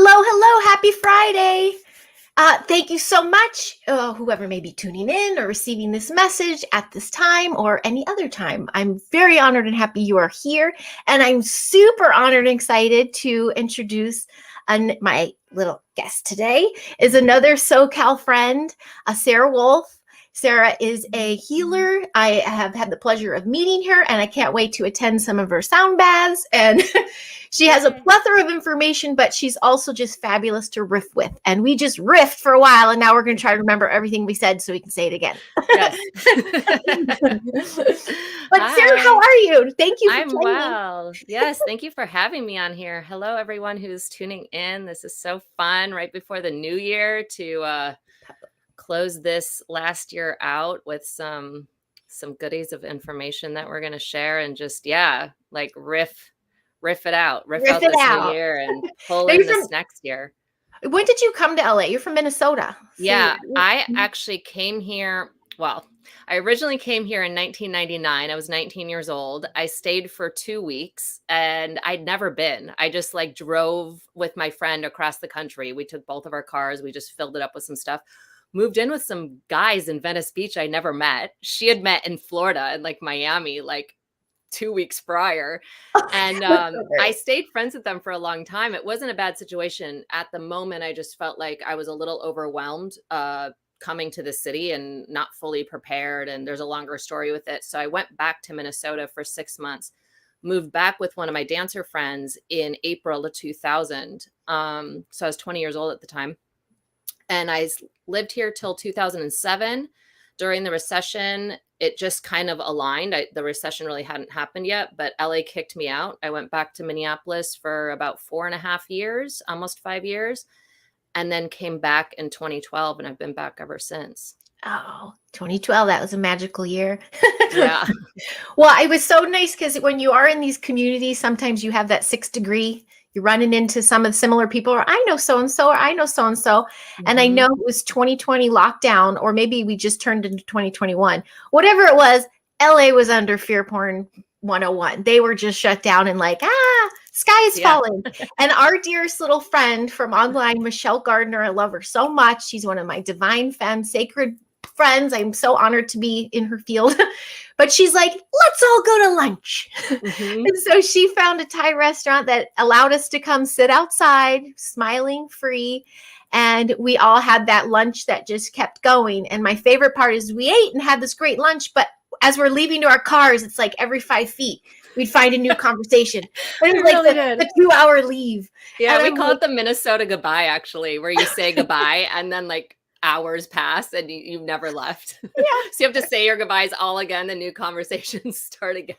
Hello, hello. Happy Friday. Thank you so much, whoever may be tuning in or receiving this message at this time or any other time. I'm very honored and happy you are here. And I'm super honored and excited to introduce my little guest today is another SoCal friend, SaraWolf. Sarah is a healer. I have had the pleasure of meeting her, and I can't wait to attend some of her sound baths. And she has a plethora of information, but she's also just fabulous to riff with. And we just riffed for a while, and now we're going to try to remember everything we said so we can say it again. Yes. But Hi. Sarah, how are you? Thank you for I'm joining. well. Yes, thank you for having me on here. Hello, everyone who's tuning in. This is so fun right before the new year to close this last year out with some goodies of information that we're going to share and just like riff it out, riff out this new year and pull in this next year. When did you come to LA? You're from Minnesota. Yeah, I actually came here. Well, I originally came here in 1999. I was 19 years old. I stayed for 2 weeks and I'd never been. I just like drove with my friend across the country. We took both of our cars. We just filled it up with some stuff. Moved in with some guys in Venice Beach I never met. She had met in Florida and like Miami, like 2 weeks prior. And I stayed friends with them for a long time. It wasn't a bad situation. At the moment, I just felt like I was a little overwhelmed coming to the city and not fully prepared. And there's a longer story with it. So I went back to Minnesota for 6 months, moved back with one of my dancer friends in April of 2000. So I was 20 years old at the time. And I lived here till 2007. During the recession, it just kind of aligned. The recession really hadn't happened yet, but LA kicked me out. I went back to Minneapolis for about 4.5 years, almost 5 years, and then came back in 2012, and I've been back ever since. Oh, 2012. That was a magical year. Yeah. Well, it was so nice because when you are in these communities, sometimes you have that 6 degree. You're running into some of the similar people, or I know so-and-so, or I know so-and-so. And I know it was 2020 lockdown, or maybe we just turned into 2021. Whatever it was, LA was under fear porn 101. They were just shut down and like, sky is falling. And our dearest little friend from online, Michelle Gardner, I love her so much. She's one of my divine femmes, sacred friends. I'm so honored to be in her field. But she's like, let's all go to lunch. And so she found a Thai restaurant that allowed us to come sit outside, smiling free. And we all had that lunch that just kept going. And my favorite part is we ate and had this great lunch, but as we're leaving to our cars, it's like every 5 feet, we'd find a new conversation. And it was like the 2-hour leave. Yeah, we call it the Minnesota goodbye, actually, where you say goodbye and then like hours pass and you never left. Yeah. So you have to say your goodbyes all again. The new conversations start again.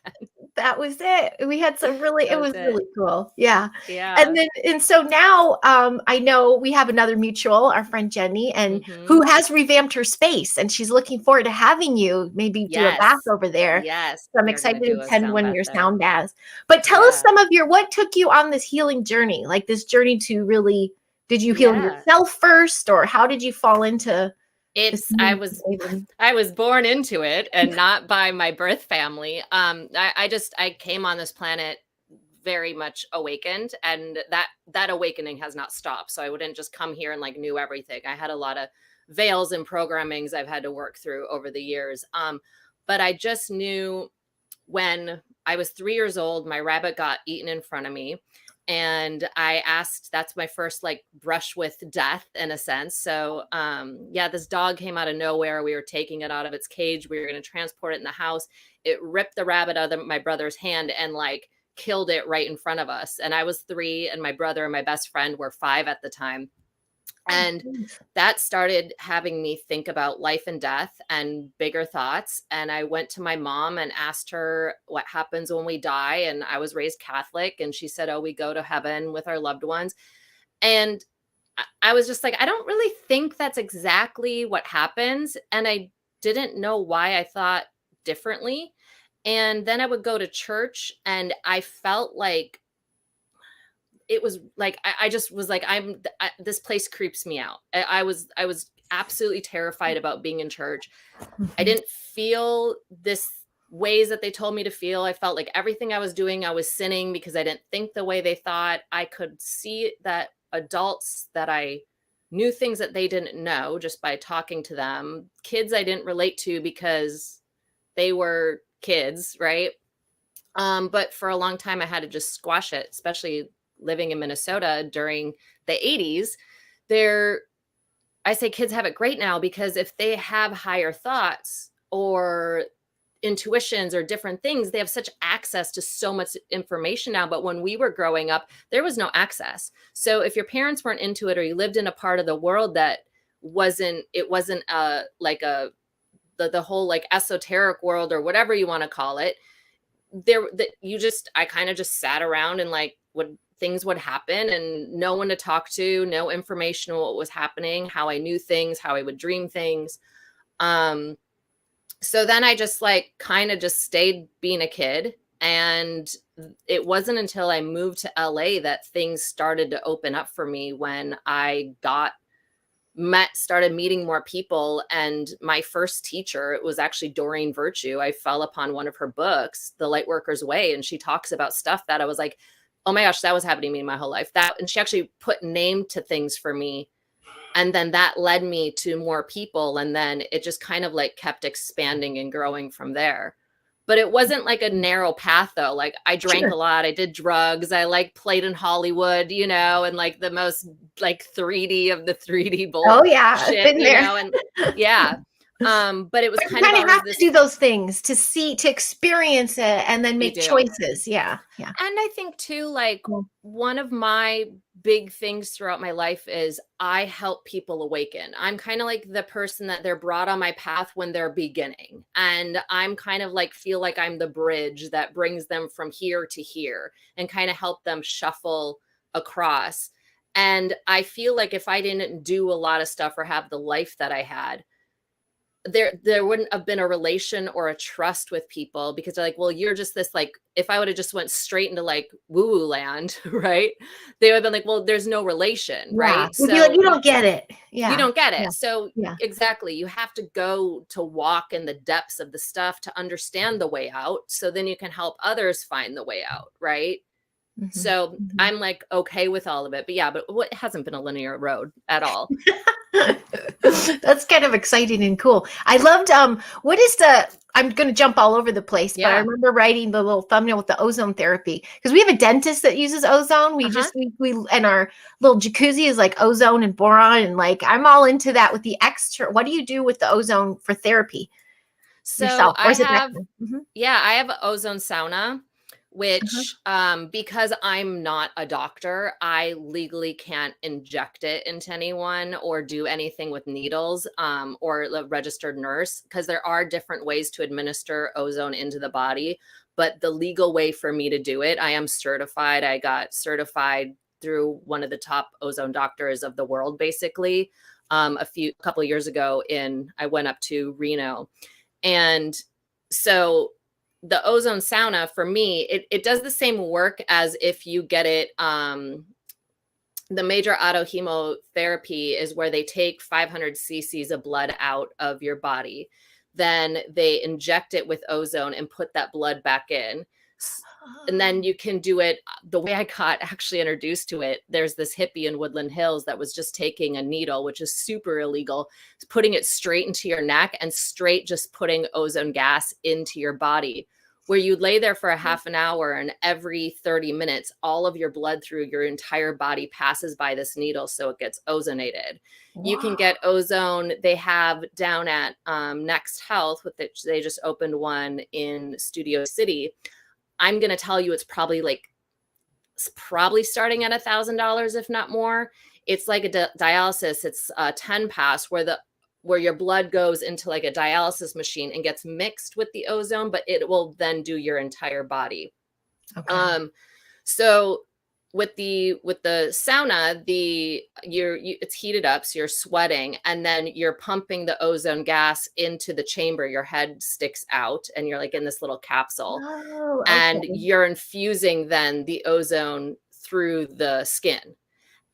That was it. We had some really, it was really cool. Yeah. Yeah. And so now I know we have another mutual, our friend Jenny, and who has revamped her space, and she's looking forward to having you maybe do a bath over there. Yes. So I'm excited to attend one of your sound baths. But tell us some of what took you on this healing journey, like this journey to really, did you heal yourself first, or how did you fall into I was born into it and not by my birth family. I came on this planet very much awakened, and that awakening has not stopped. So I wouldn't just come here and like knew everything. I had a lot of veils and programmings I've had to work through over the years. But I just knew when I was 3 years old, my rabbit got eaten in front of me. And I asked, that's my first like brush with death in a sense. So this dog came out of nowhere. We were taking it out of its cage. We were going to transport it in the house. It ripped the rabbit out of my brother's hand and like killed it right in front of us. And I was 3 and my brother and my best friend were 5 at the time. And that started having me think about life and death and bigger thoughts. And I went to my mom and asked her what happens when we die. And I was raised Catholic. And she said, oh, we go to heaven with our loved ones. And I was just like, I don't really think that's exactly what happens. And I didn't know why I thought differently. And then I would go to church and I felt like it was like, I just was like, this place creeps me out. I was absolutely terrified about being in church. I didn't feel this ways that they told me to feel. I felt like everything I was doing, I was sinning because I didn't think the way they thought. I could see that adults that I knew things that they didn't know just by talking to them, kids I didn't relate to because they were kids, right? But for a long time, I had to just squash it, especially living in Minnesota during the 80s. There, I say kids have it great now because if they have higher thoughts or intuitions or different things, they have such access to so much information now. But when we were growing up, there was no access. So if your parents weren't into it, or you lived in a part of the world that wasn't, it wasn't like the whole like esoteric world or whatever you want to call it, there that you just, I kind of just sat around and like things would happen and no one to talk to, no information on what was happening, how I knew things, how I would dream things. So then I just like kind of just stayed being a kid. And it wasn't until I moved to LA that things started to open up for me, when I started meeting more people. And my first teacher, it was actually Doreen Virtue. I fell upon one of her books, The Lightworker's Way. And she talks about stuff that I was like, oh my gosh, that was happening to me my whole life. And she actually put name to things for me. And then that led me to more people. And then it just kind of like kept expanding and growing from there. But it wasn't like a narrow path though. Like I drank a lot. I did drugs. I like played in Hollywood, you know, and like the most like 3D of the 3D bull. Oh yeah. Shit, I've been there. you know, and yeah. But it was you kind of have to do those things to experience it and then make choices. Yeah. Yeah. And I think too, like one of my big things throughout my life is I help people awaken. I'm kind of like the person that they're brought on my path when they're beginning. And I'm kind of like, feel like I'm the bridge that brings them from here to here and kind of help them shuffle across. And I feel like if I didn't do a lot of stuff or have the life that I had, there wouldn't have been a relation or a trust with people, because they're like, well, you're just this, like, if I would have just went straight into like woo-woo land, right? They would have been like, well, there's no relation, right? So like, you don't get it. Yeah. You don't get it. So exactly. You have to go to walk in the depths of the stuff to understand the way out. So then you can help others find the way out. Right. Mm-hmm. So I'm like, okay with all of it, but yeah, but it hasn't been a linear road at all. That's kind of exciting and cool. I loved, I'm going to jump all over the place, but I remember writing the little thumbnail with the ozone therapy, because we have a dentist that uses ozone. We and our little jacuzzi is like ozone and boron. And like, I'm all into that with the extra. What do you do with the ozone for therapy? So I have an ozone sauna, which, because I'm not a doctor, I legally can't inject it into anyone or do anything with needles, or a registered nurse, because there are different ways to administer ozone into the body. But the legal way for me to do it, I am certified. I got certified through one of the top ozone doctors of the world, basically. A couple of years ago I went up to Reno. And so the ozone sauna for me, it does the same work as if you get it. The major autohemotherapy is where they take 500 cc's of blood out of your body. Then they inject it with ozone and put that blood back in. And then you can do it the way I got actually introduced to it. There's this hippie in Woodland Hills that was just taking a needle, which is super illegal, putting it straight into your neck and straight just putting ozone gas into your body, where you lay there for a half an hour, and every 30 minutes, all of your blood through your entire body passes by this needle. So it gets ozonated. Wow. You can get ozone. They have down at Next Health, which they just opened one in Studio City. I'm going to tell you, it's probably starting at $1,000, if not more. It's like a dialysis. It's 10 pass where your blood goes into like a dialysis machine and gets mixed with the ozone, but it will then do your entire body. Okay. So with the sauna, it's heated up, so you're sweating, and then you're pumping the ozone gas into the chamber. Your head sticks out, and you're like in this little capsule, and you're infusing then the ozone through the skin.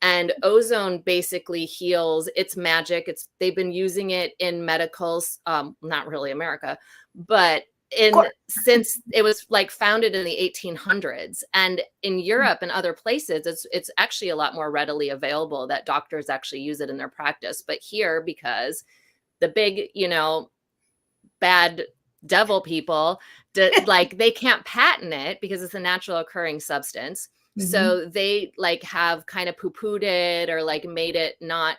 And ozone basically heals. It's magic. They've been using it in medicals, not really America, but since it was like founded in the 1800s, and in Europe and other places, it's actually a lot more readily available that doctors actually use it in their practice. But here, because the big, bad devil people, like they can't patent it because it's a natural occurring substance. So they like have kind of poo-pooed it or like made it not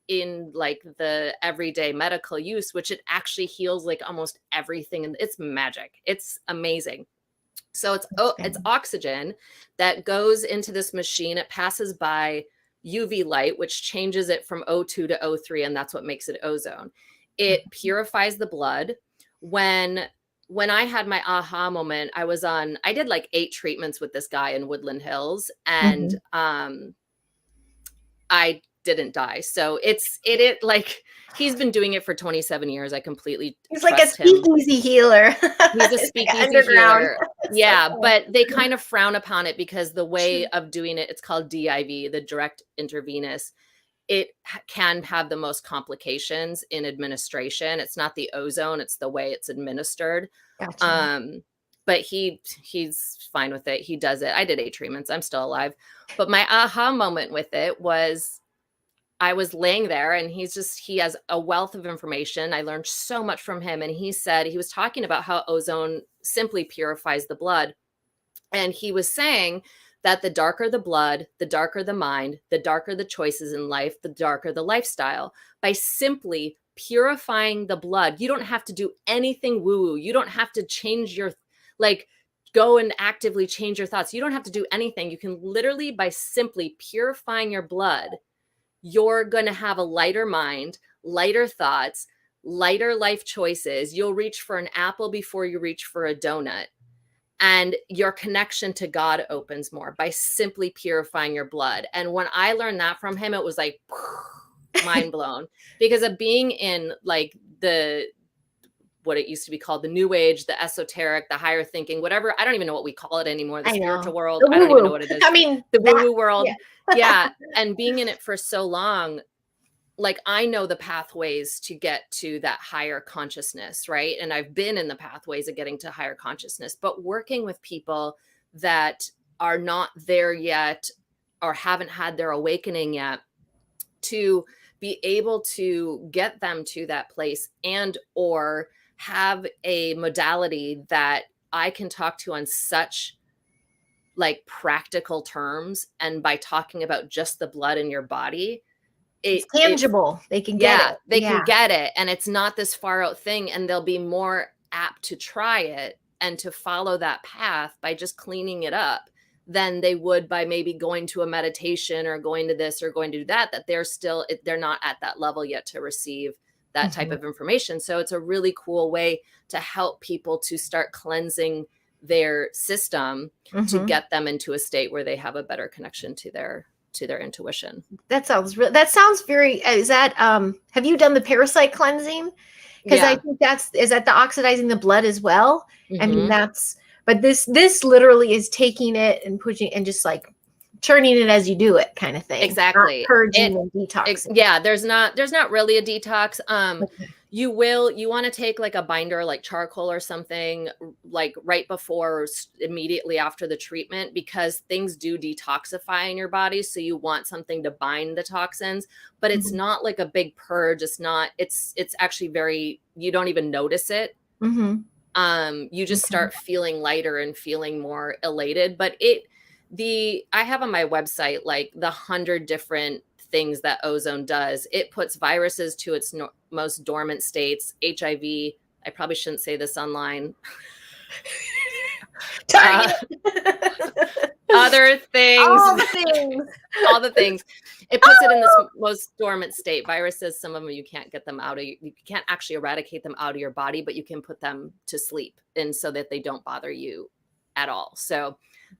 in like the everyday medical use, which it actually heals like almost everything. And it's magic. It's amazing. So it's oxygen that goes into this machine. It passes by UV light, which changes it from O2 to O3, and that's what makes it ozone. It purifies the blood. When I had my aha moment, I did like 8 treatments with this guy in Woodland Hills, and I didn't die. So it like he's been doing it for 27 years. I completely He's like a speakeasy healer. He's a speakeasy healer. Yeah, so cool. But they kind of frown upon it because the way of doing it, it's called DIV, the direct intravenous. It can have the most complications in administration. It's not the ozone, it's the way it's administered. Gotcha. But he's fine with it. He does it. I did 8 treatments. I'm still alive. But my aha moment with it was I was laying there, and he has a wealth of information. I learned so much from him. And he was talking about how ozone simply purifies the blood. And he was saying that the darker the blood, the darker the mind, the darker the choices in life, the darker the lifestyle. By simply purifying the blood, you don't have to do anything woo-woo. You don't have to change go and actively change your thoughts. You don't have to do anything. You can literally, by simply purifying your blood, you're going to have a lighter mind, lighter thoughts, lighter life choices. You'll reach for an apple before you reach for a donut. And your connection to God opens more by simply purifying your blood. And when I learned that from him, it was like mind blown, because of being in like what it used to be called, the new age, the esoteric, the higher thinking, whatever. I don't even know what we call it anymore. The spiritual world. I don't even know what it is. I mean, the woo-woo world. Yeah. And being in it for so long, like I know the pathways to get to that higher consciousness, right? And I've been in the pathways of getting to higher consciousness, but working with people that are not there yet or haven't had their awakening yet, to be able to get them to that place and or have a modality that I can talk to on such like practical terms. And by talking about just the blood in your body, it's tangible. They can get it. They can get it. And it's not this far out thing. And they'll be more apt to try it and to follow that path by just cleaning it up than they would by maybe going to a meditation or going to this or going to do that they're not at that level yet to receive that type of information. So it's a really cool way to help people to start cleansing their system to get them into a state where they have a better connection to their intuition. That sounds very, is that, have you done the parasite cleansing? Because I think is that the oxidizing the blood as well? I mean, but this literally is taking it and pushing and just like churning it as you do it kind of thing. Exactly. Not purging and detoxing. There's not really a detox. You want to take like a binder, like charcoal or something, like right before or immediately after the treatment, because things do detoxify in your body. So you want something to bind the toxins, but it's not like a big purge. It's actually you don't even notice it. You just start feeling lighter and feeling more elated. But I have on my website, like the 100 different things that ozone does. It puts viruses to its most dormant states. HIV, I probably shouldn't say this online. Other things. All the things. It puts it in this most dormant state. Viruses, some of them you can't get them out of, you can't actually eradicate them out of your body, but you can put them to sleep, and so that they don't bother you at all. So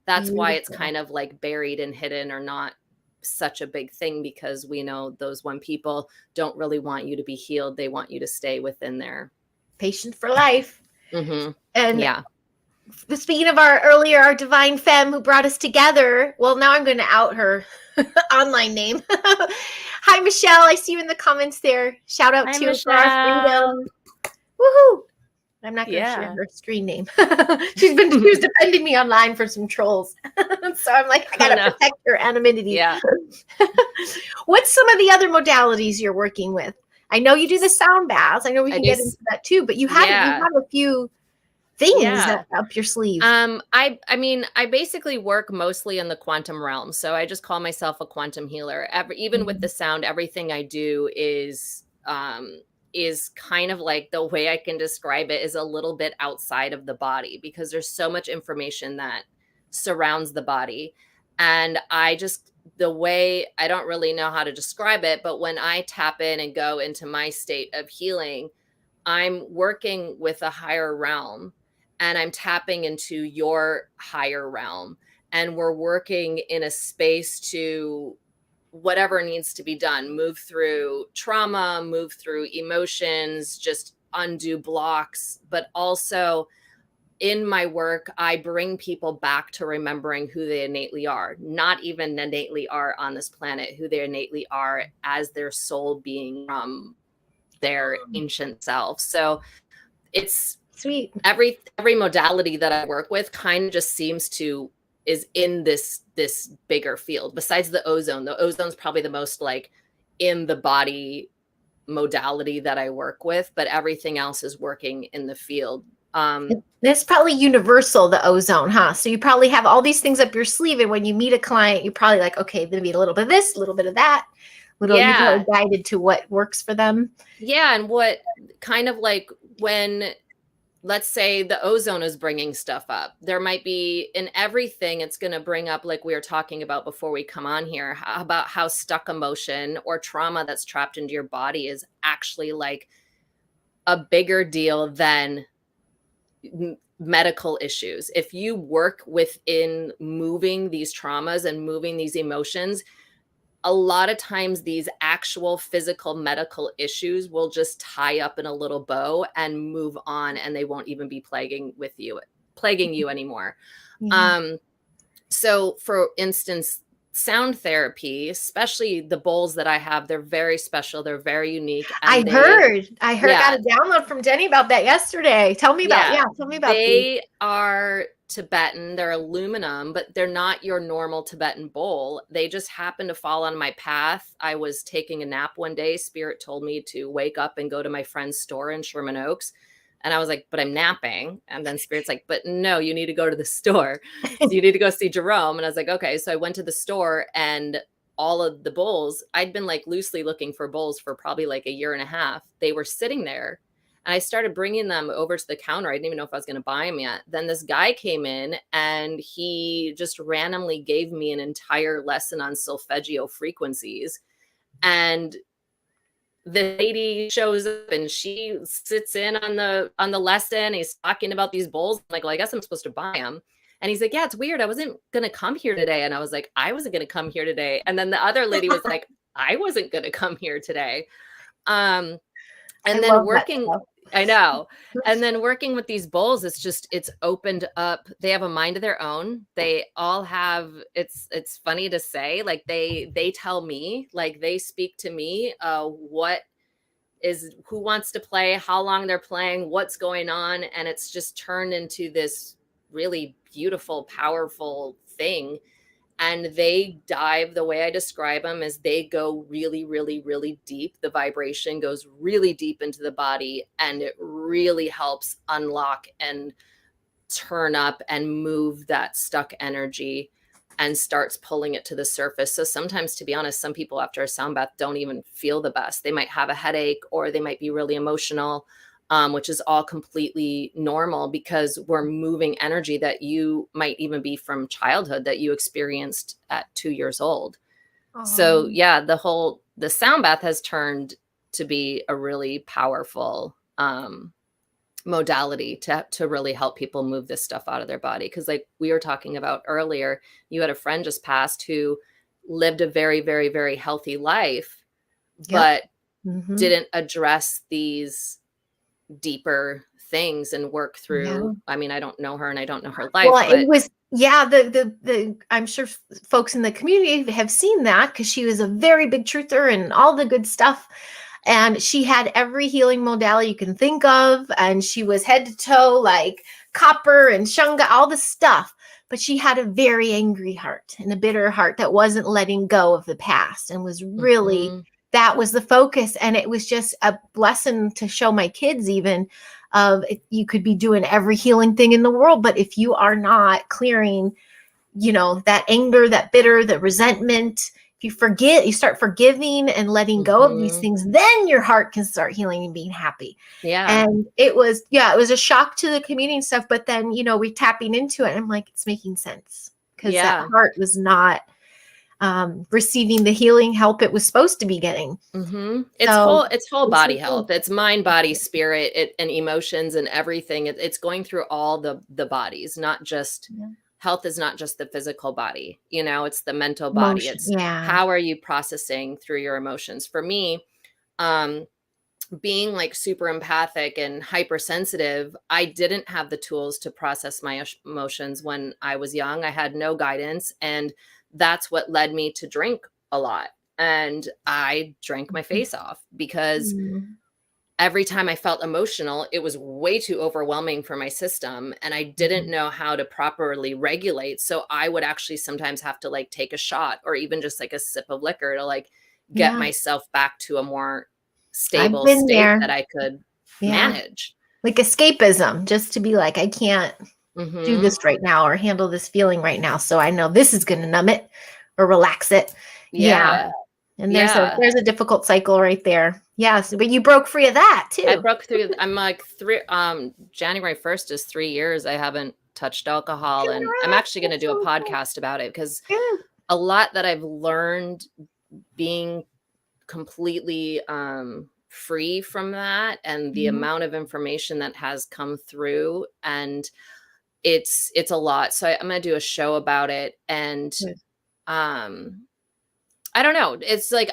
that's why it's kind of like buried and hidden, or not such a big thing, because we know those one people don't really want you to be healed. They want you to stay within their patient for life. And speaking of our divine femme who brought us together, well, now I'm going to out her online name. Hi, Michelle. I see you in the comments there. Shout out to Michelle. Freedom. Woohoo. I'm not going to share Yeah. her screen name. She was defending me online for some trolls. So I'm like, I got to protect her anonymity. Yeah. What's some of the other modalities you're working with? I know you do the sound baths. I know we can get into that too, but you have a few things up your sleeve. I mean, I basically work mostly in the quantum realm. So I just call myself a quantum healer. Even with the sound, everything I do is kind of like, the way I can describe it is a little bit outside of the body, because there's so much information that surrounds the body. And the way, I don't really know how to describe it, but when I tap in and go into my state of healing, I'm working with a higher realm, and I'm tapping into your higher realm, and we're working in a space to whatever needs to be done, move through trauma, move through emotions, just undo blocks. But also in my work, I bring people back to remembering who they innately are, not even innately are on this planet, who they innately are as their soul being from their ancient self. So it's sweet. Every modality that I work with kind of just is in this bigger field. Besides the ozone's probably the most like in the body modality that I work with, but everything else is working in the field. That's probably universal, the ozone, huh? So you probably have all these things up your sleeve, and when you meet a client, you're probably like, okay, there'll be a little bit of this, a little bit of that. You're probably guided to what works for them. Yeah, and what kind of like when, let's say the ozone is bringing stuff up, there might be in everything, it's going to bring up, like we were talking about before we come on here, about how stuck emotion or trauma that's trapped into your body is actually like a bigger deal than medical issues. If you work within moving these traumas and moving these emotions, a lot of times these actual physical medical issues will just tie up in a little bow and move on, and they won't even be plaguing you anymore. Yeah. So for instance, sound therapy, especially the bowls that I have, they're very special. They're very unique. And I heard, got a download from Jenny about that yesterday. Tell me about they are Tibetan. They're aluminum, but they're not your normal Tibetan bowl. They just happened to fall on my path. I was taking a nap one day. Spirit told me to wake up and go to my friend's store in Sherman Oaks. And I was like, but I'm napping. And then Spirit's like, but no, you need to go to the store. So you need to go see Jerome. And I was like, okay. So I went to the store, and all of the bowls, I'd been like loosely looking for bowls for probably like a year and a half. They were sitting there, and I started bringing them over to the counter. I didn't even know if I was going to buy them yet. Then this guy came in, and he just randomly gave me an entire lesson on solfeggio frequencies. And the lady shows up, and she sits in on the lesson. He's talking about these bowls. I'm like, well, I guess I'm supposed to buy them. And he's like, yeah, it's weird. I wasn't going to come here today. And I was like, I wasn't going to come here today. And then the other lady was like, I wasn't going to come here today. And then working, I know. And then working with these bowls, it's opened up. They have a mind of their own. They all have, it's funny to say, like they tell me, like they speak to me, who wants to play, how long they're playing, what's going on. And it's just turned into this really beautiful, powerful thing. And they dive, the way I describe them is they go really, really, really deep. The vibration goes really deep into the body, and it really helps unlock and turn up and move that stuck energy and starts pulling it to the surface. So sometimes, to be honest, some people after a sound bath don't even feel the best. They might have a headache, or they might be really emotional, which is all completely normal, because we're moving energy that you might even be from childhood that you experienced at 2 years old. So yeah, the sound bath has turned to be a really powerful modality to really help people move this stuff out of their body. Because like we were talking about earlier, you had a friend just passed who lived a very, very, very healthy life, but didn't address these deeper things and work through. I mean, I don't know her and I don't know her life. Well, it was, the I'm sure folks in the community have seen that, because she was a very big truther and all the good stuff. And she had every healing modality you can think of. And she was head to toe, like copper and shunga, all the stuff. But she had a very angry heart and a bitter heart that wasn't letting go of the past and was really, that was the focus. And it was just a lesson to show my kids even of you could be doing every healing thing in the world. But if you are not clearing, that anger, that bitter, that resentment, if you forget, you start forgiving and letting go of these things, then your heart can start healing and being happy. Yeah. And it was a shock to the commuting stuff. But then, we tapping into it. And I'm like, it's making sense because that heart was not receiving the healing help it was supposed to be getting. It's whole body health. It's mind, body, spirit, and emotions and everything. It's going through all the bodies, not just health is not just the physical body, it's the mental body. It's how are you processing through your emotions? For me, being like super empathic and hypersensitive, I didn't have the tools to process my emotions when I was young. I had no guidance, and that's what led me to drink a lot. And I drank my face off because every time I felt emotional, it was way too overwhelming for my system. And I didn't know how to properly regulate. So I would actually sometimes have to like take a shot or even just like a sip of liquor to like get myself back to a more stable state that I could manage. Like escapism, just to be like, I can't do this right now or handle this feeling right now. So I know this is going to numb it or relax it. Yeah. And there's a difficult cycle right there. Yes. But you broke free of that too. I broke through. I'm like January 1st is 3 years. I haven't touched alcohol. And I'm actually going to do a podcast about it because a lot that I've learned being completely free from that and the amount of information that has come through, and it's a lot. So I'm going to do a show about it. And I don't know. It's like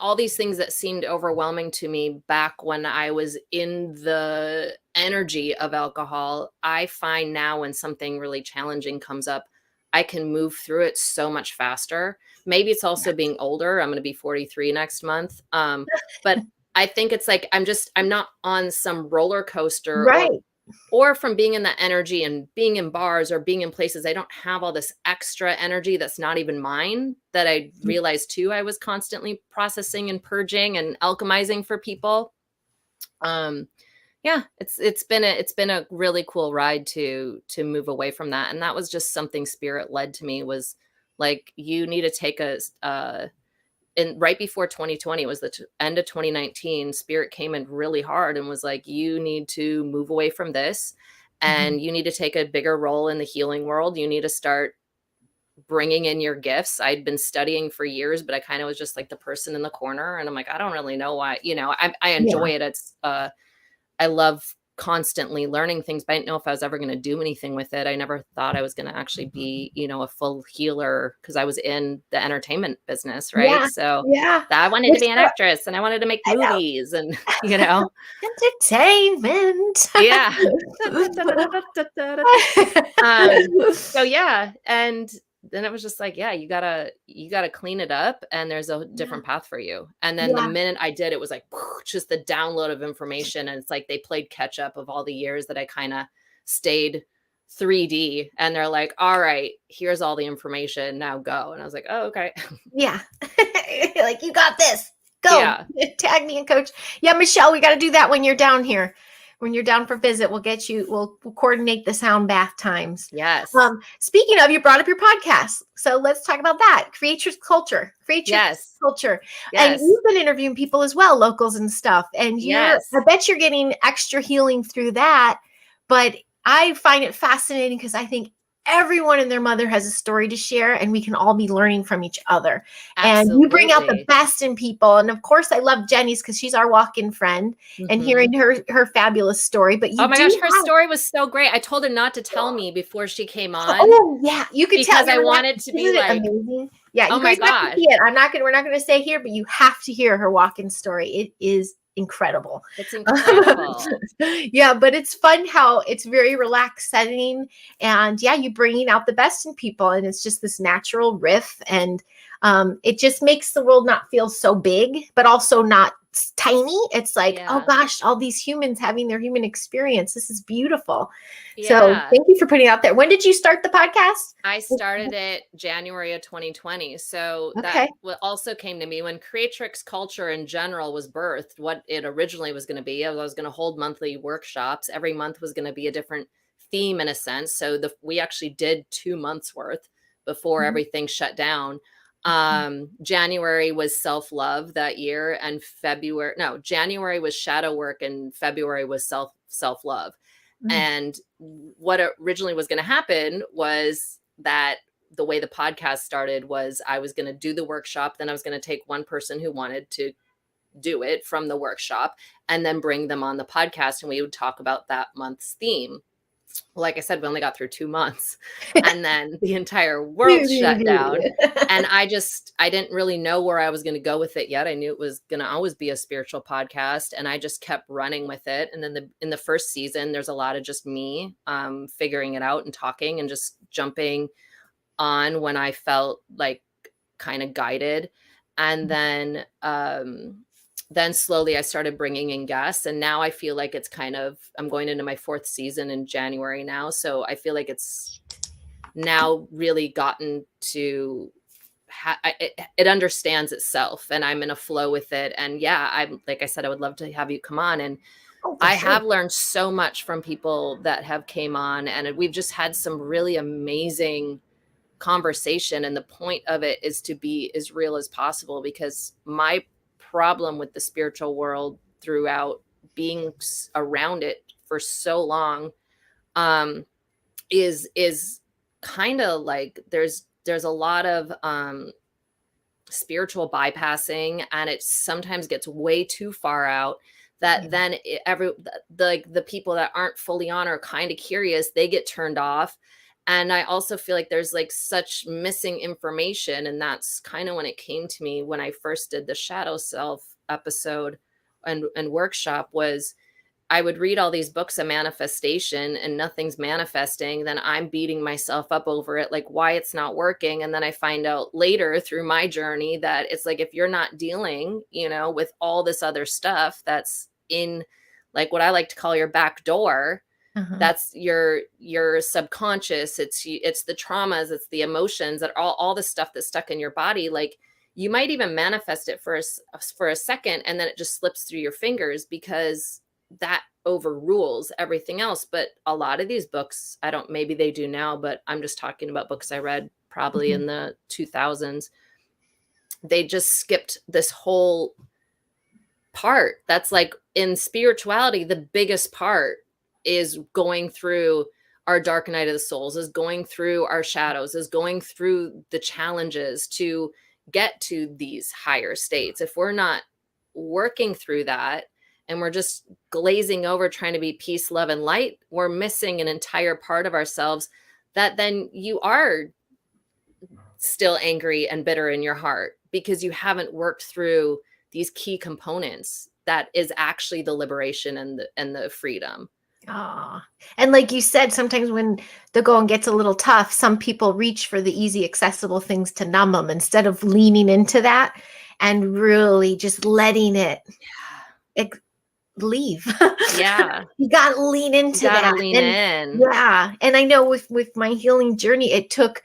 all these things that seemed overwhelming to me back when I was in the energy of alcohol, I find now when something really challenging comes up, I can move through it so much faster. Maybe it's also being older. I'm going to be 43 next month. But I think it's like, I'm not on some roller coaster or from being in that energy and being in bars or being in places, I don't have all this extra energy that's not even mine that I realized too. I was constantly processing and purging and alchemizing for people. It's been a really cool ride to move away from that. And that was just something spirit led to me, was like, you need to take and right before 2020 was the end of 2019, spirit came in really hard and was like, you need to move away from this and you need to take a bigger role in the healing world. You need to start bringing in your gifts. I'd been studying for years, but I kind of was just like the person in the corner. And I'm like, I don't really know why, I enjoy it. It's, I love constantly learning things, but I didn't know if I was ever going to do anything with it. I never thought I was going to actually be, a full healer because I was in the entertainment business. Right. Yeah, so I wanted to be an actress and I wanted to make movies and, entertainment. And then it was just like, you gotta clean it up and there's a different path for you. And then the minute I did, it was like just the download of information. And it's like they played catch up of all the years that I kind of stayed 3D, and they're like, all right, here's all the information, now go. And I was like, oh, okay. Yeah. Like, you got this, go. Tag me and coach. Michelle, we got to do that when you're down here. When you're down for visit, we'll coordinate the sound bath times. Yes. Speaking of, you brought up your podcast. So let's talk about that. Create your culture. Culture. Yes. And you've been interviewing people as well, locals and stuff. And I bet you're getting extra healing through that. But I find it fascinating because I think everyone and their mother has a story to share, and we can all be learning from each other. Absolutely. And you bring out the best in people. And of course, I love Jenny's because she's our walk-in friend, and hearing her fabulous story. But oh my gosh, her story was so great. I told her not to tell me before she came on. Oh yeah, you could tell, because I wanted to be like amazing. Yeah, oh my gosh. We're not going to say here, but you have to hear her walk-in story. It is incredible. It's incredible. But it's fun how it's very relaxed setting, and you bringing out the best in people, and it's just this natural riff, and it just makes the world not feel so big, but also not tiny. It's like, oh Yeah. gosh, all these humans having their human experience. This is beautiful. So Yeah. thank you for putting it out there. When did you start the podcast? I started it January of 2020. So that Okay. also came to me when Creatrix culture in general was birthed. What it originally was going to be, I was going to hold monthly workshops. Every month was going to be a different theme in a sense. So we actually did 2 months worth before Mhm. everything shut down. January was self-love that year, and January was shadow work, and February was self-love. Mm. And what originally was going to happen was that the way the podcast started was I was going to do the workshop. Then I was going to take one person who wanted to do it from the workshop and then bring them on the podcast. And we would talk about that month's theme. Like I said, we only got through 2 months and then the entire world shut down. And I didn't really know where I was going to go with it yet. I knew it was going to always be a spiritual podcast, and I just kept running with it. And then in the first season, there's a lot of just me figuring it out and talking and just jumping on when I felt like kind of guided. And then slowly I started bringing in guests, and now I feel like I'm going into my 4th season in January now. So I feel like it's now really gotten to, it understands itself, and I'm in a flow with it. And yeah, like I said, I would love to have you come on. And I have learned so much from people that have came on, and we've just had some really amazing conversation. And the point of it is to be as real as possible, because my problem with the spiritual world throughout being around it for so long is kind of like there's a lot of spiritual bypassing, and it sometimes gets way too far out that then the people that aren't fully on or kind of curious, they get turned off. And I also feel like there's like such missing information. And that's kind of when it came to me when I first did the shadow self episode and workshop, was I would read all these books of manifestation and nothing's manifesting. Then I'm beating myself up over it, like why it's not working. And then I find out later through my journey that it's like, if you're not dealing, with all this other stuff that's in like what I like to call your back door, that's your subconscious. It's the traumas, it's the emotions, that all the stuff that's stuck in your body. Like you might even manifest it for a second, and then it just slips through your fingers because that overrules everything else. But a lot of these books, maybe they do now, but I'm just talking about books I read probably in the 2000s. They just skipped this whole part. That's like in spirituality, the biggest part is going through our dark night of the souls, is going through our shadows, is going through the challenges to get to these higher states. If we're not working through that and we're just glazing over trying to be peace, love, and light, we're missing an entire part of ourselves that then you are still angry and bitter in your heart because you haven't worked through these key components that is actually the liberation and the freedom. And like you said, sometimes when the going gets a little tough, some people reach for the easy, accessible things to numb them instead of leaning into that and really just letting it leave. Yeah. You got to lean into that. Lean in. Yeah. And I know with my healing journey, it took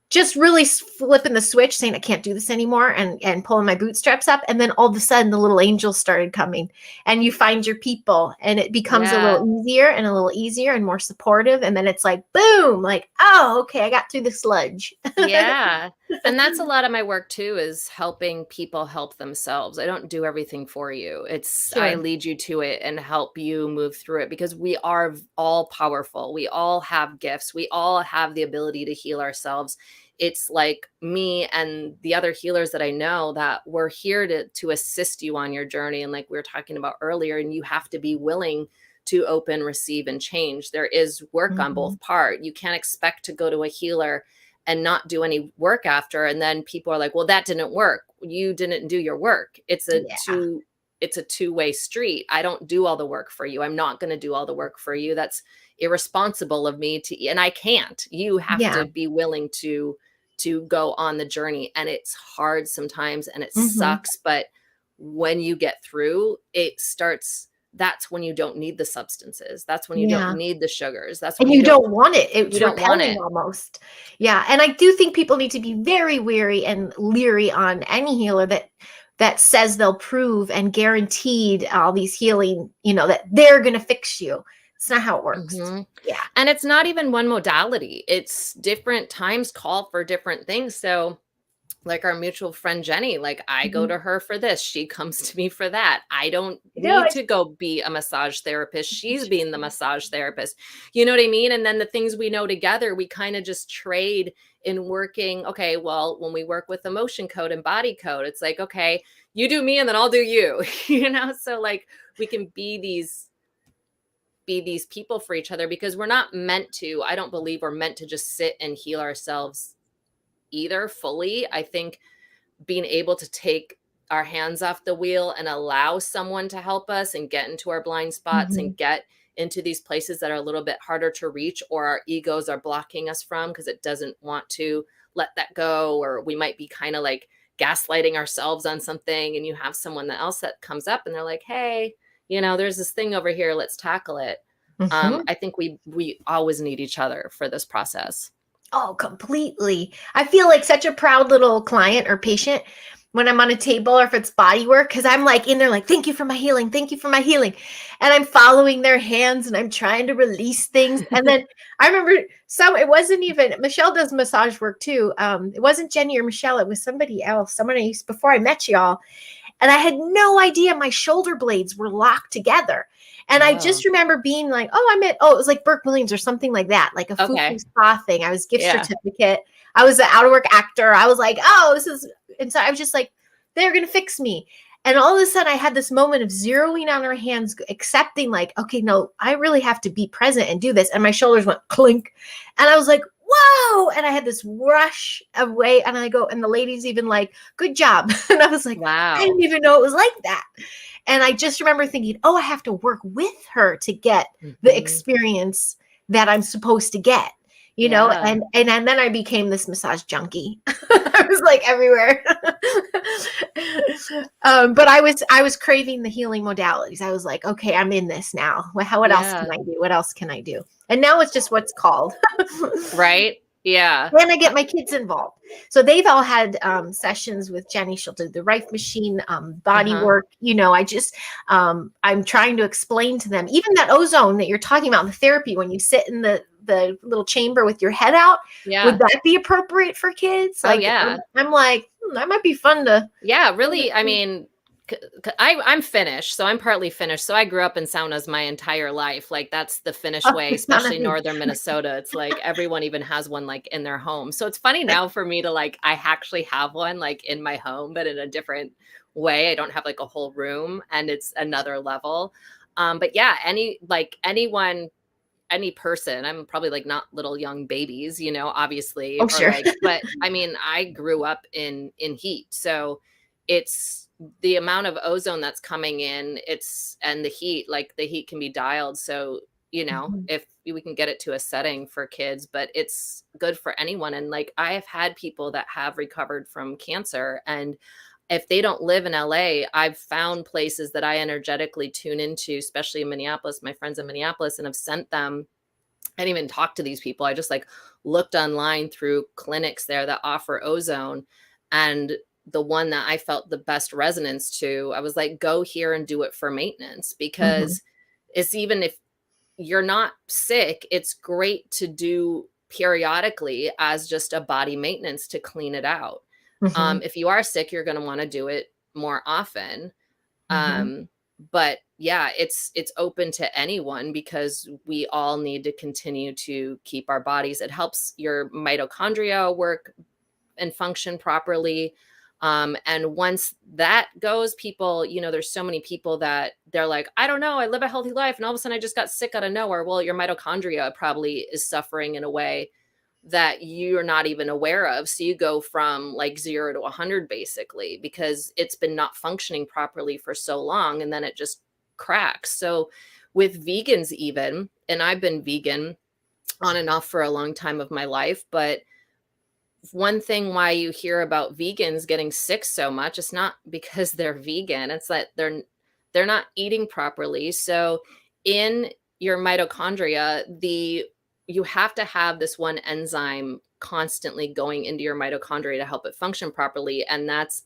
just really flipping the switch, saying I can't do this anymore, and pulling my bootstraps up. And then all of a sudden the little angels started coming, and you find your people, and it becomes a little easier and more supportive. And then it's like, boom, like, oh, okay, I got through the sludge. Yeah. And that's a lot of my work too, is helping people help themselves. I don't do everything for you. I lead you to it and help you move through it, because we are all powerful. We all have gifts. We all have the ability to heal ourselves. It's like me and the other healers that I know, that we're here to assist you on your journey. And like we were talking about earlier, and you have to be willing to open, receive, and change. There is work on both part. You can't expect to go to a healer and not do any work after. And then people are like, well, that didn't work. You didn't do your work. It's a two-way street. I don't do all the work for you. I'm not going to do all the work for you. That's irresponsible of me and I can't. You have to be willing to go on the journey. And it's hard sometimes, and it sucks, but when you get through, it starts, that's when you don't need the substances. That's when you don't Yeah. need the sugars. That's when And you you don't want it. It's you don't want repelling it. almost. Yeah. And I do think people need to be very wary and leery on any healer that says they'll prove and guaranteed all these healing, that they're going to fix you. It's not how it works. Yeah. And it's not even one modality. It's different times call for different things. So like our mutual friend Jenny, like I go Mhm. to her for this, she comes to me for that. I don't No, need to go be a massage therapist. She's being the massage therapist. You know what I mean? And then the things we know together, we kind of just trade in working. Okay, well, when we work with emotion code and body code, it's like, okay, you do me and then I'll do you. So like we can be these people for each other, because we're not meant to, I don't believe we're meant to just sit and heal ourselves either fully. I think being able to take our hands off the wheel and allow someone to help us and get into our blind spots and Mhm. get into these places that are a little bit harder to reach, or our egos are blocking us from because it doesn't want to let that go, or we might be kind of like gaslighting ourselves on something, and you have someone else that comes up and they're like, hey, there's this thing over here, let's tackle it. Mhm. I think we always need each other for this process. Oh, completely. I feel like such a proud little client or patient when I'm on a table, or if it's body work, because I'm like in there, like, thank you for my healing. Thank you for my healing. And I'm following their hands and I'm trying to release things. And then I remember it wasn't even, Michelle does massage work too. It wasn't Jenny or Michelle. It was somebody else, someone I used before I met y'all. And I had no idea my shoulder blades were locked together. And I Oh, just remember being like, it was like Burke Williams or something like that, like a okay. Fufu spa thing. I was gift Yeah. certificate. I was an out of work actor. I was like, oh, this is, and so I was just like, they're going to fix me. And all of a sudden I had this moment of zeroing on her hands, accepting like, okay, no, I really have to be present and do this. And my shoulders went clink. And I was like, whoa. And I had this rush away. And I go, and the lady's even like, good job. And I was like, I Wow. didn't even know it was like that. And I just remember thinking, oh, I have to work with her to get the Mhm. experience that I'm supposed to get, Yeah. and then I became this massage junkie. I was like everywhere. But I was craving the healing modalities. I was like, okay, I'm in this now. What else can Yeah. I do? What else can I do? And now it's just what's called. Right? Yeah. And I get my kids involved. So they've all had sessions with Jenny. She'll do the Rife machine, body Uh-huh. work. I'm trying to explain to them, even that ozone that you're talking about in the therapy, when you sit in the little chamber with your head out, would Yeah. that be appropriate for kids? Oh, Like, yeah. I'm like, that might be fun to. Yeah, really, I mean, I'm Finnish, so I'm partly Finnish. So I grew up in saunas my entire life. Like that's the Finnish Oh, way, it's not a especially thing. northern Minnesota. It's like everyone even has one like in their home. So it's funny now for me to like I actually have one like in my home, but in a different way. I don't have like a whole room, and it's another level. But yeah, anyone, any person, I'm probably like not little young babies, obviously, Oh, or sure. like, but I mean, I grew up in heat. So it's the amount of ozone that's coming in, and the heat, like the heat can be dialed. So, Mhm. if we can get it to a setting for kids, but it's good for anyone. And like, I have had people that have recovered from cancer, and if they don't live in LA, I've found places that I energetically tune into, especially in Minneapolis, my friends in Minneapolis, and have sent them. I didn't even talk to these people. I just like looked online through clinics there that offer ozone. And the one that I felt the best resonance to, I was like, go here and do it for maintenance, Mhm. because it's, even if you're not sick, it's great to do periodically as just a body maintenance to clean it out. Mhm. If you are sick, you're going to want to do it more often. Mhm. um but yeah, it's open to anyone, because we all need to continue to keep our bodies, it helps your mitochondria work and function properly. And once that goes, people, there's so many people that they're like, I don't know, I live a healthy life and all of a sudden I just got sick out of nowhere. Well, your mitochondria probably is suffering in a way that you're not even aware of. So you go from like 0 to 100 basically, because it's been not functioning properly for so long, and then it just cracks. So with vegans even, and I've been vegan on and off for a long time of my life, but one thing why you hear about vegans getting sick so much, it's not because they're vegan, it's that they're not eating properly. So in your mitochondria, you have to have this one enzyme constantly going into your mitochondria to help it function properly, and that's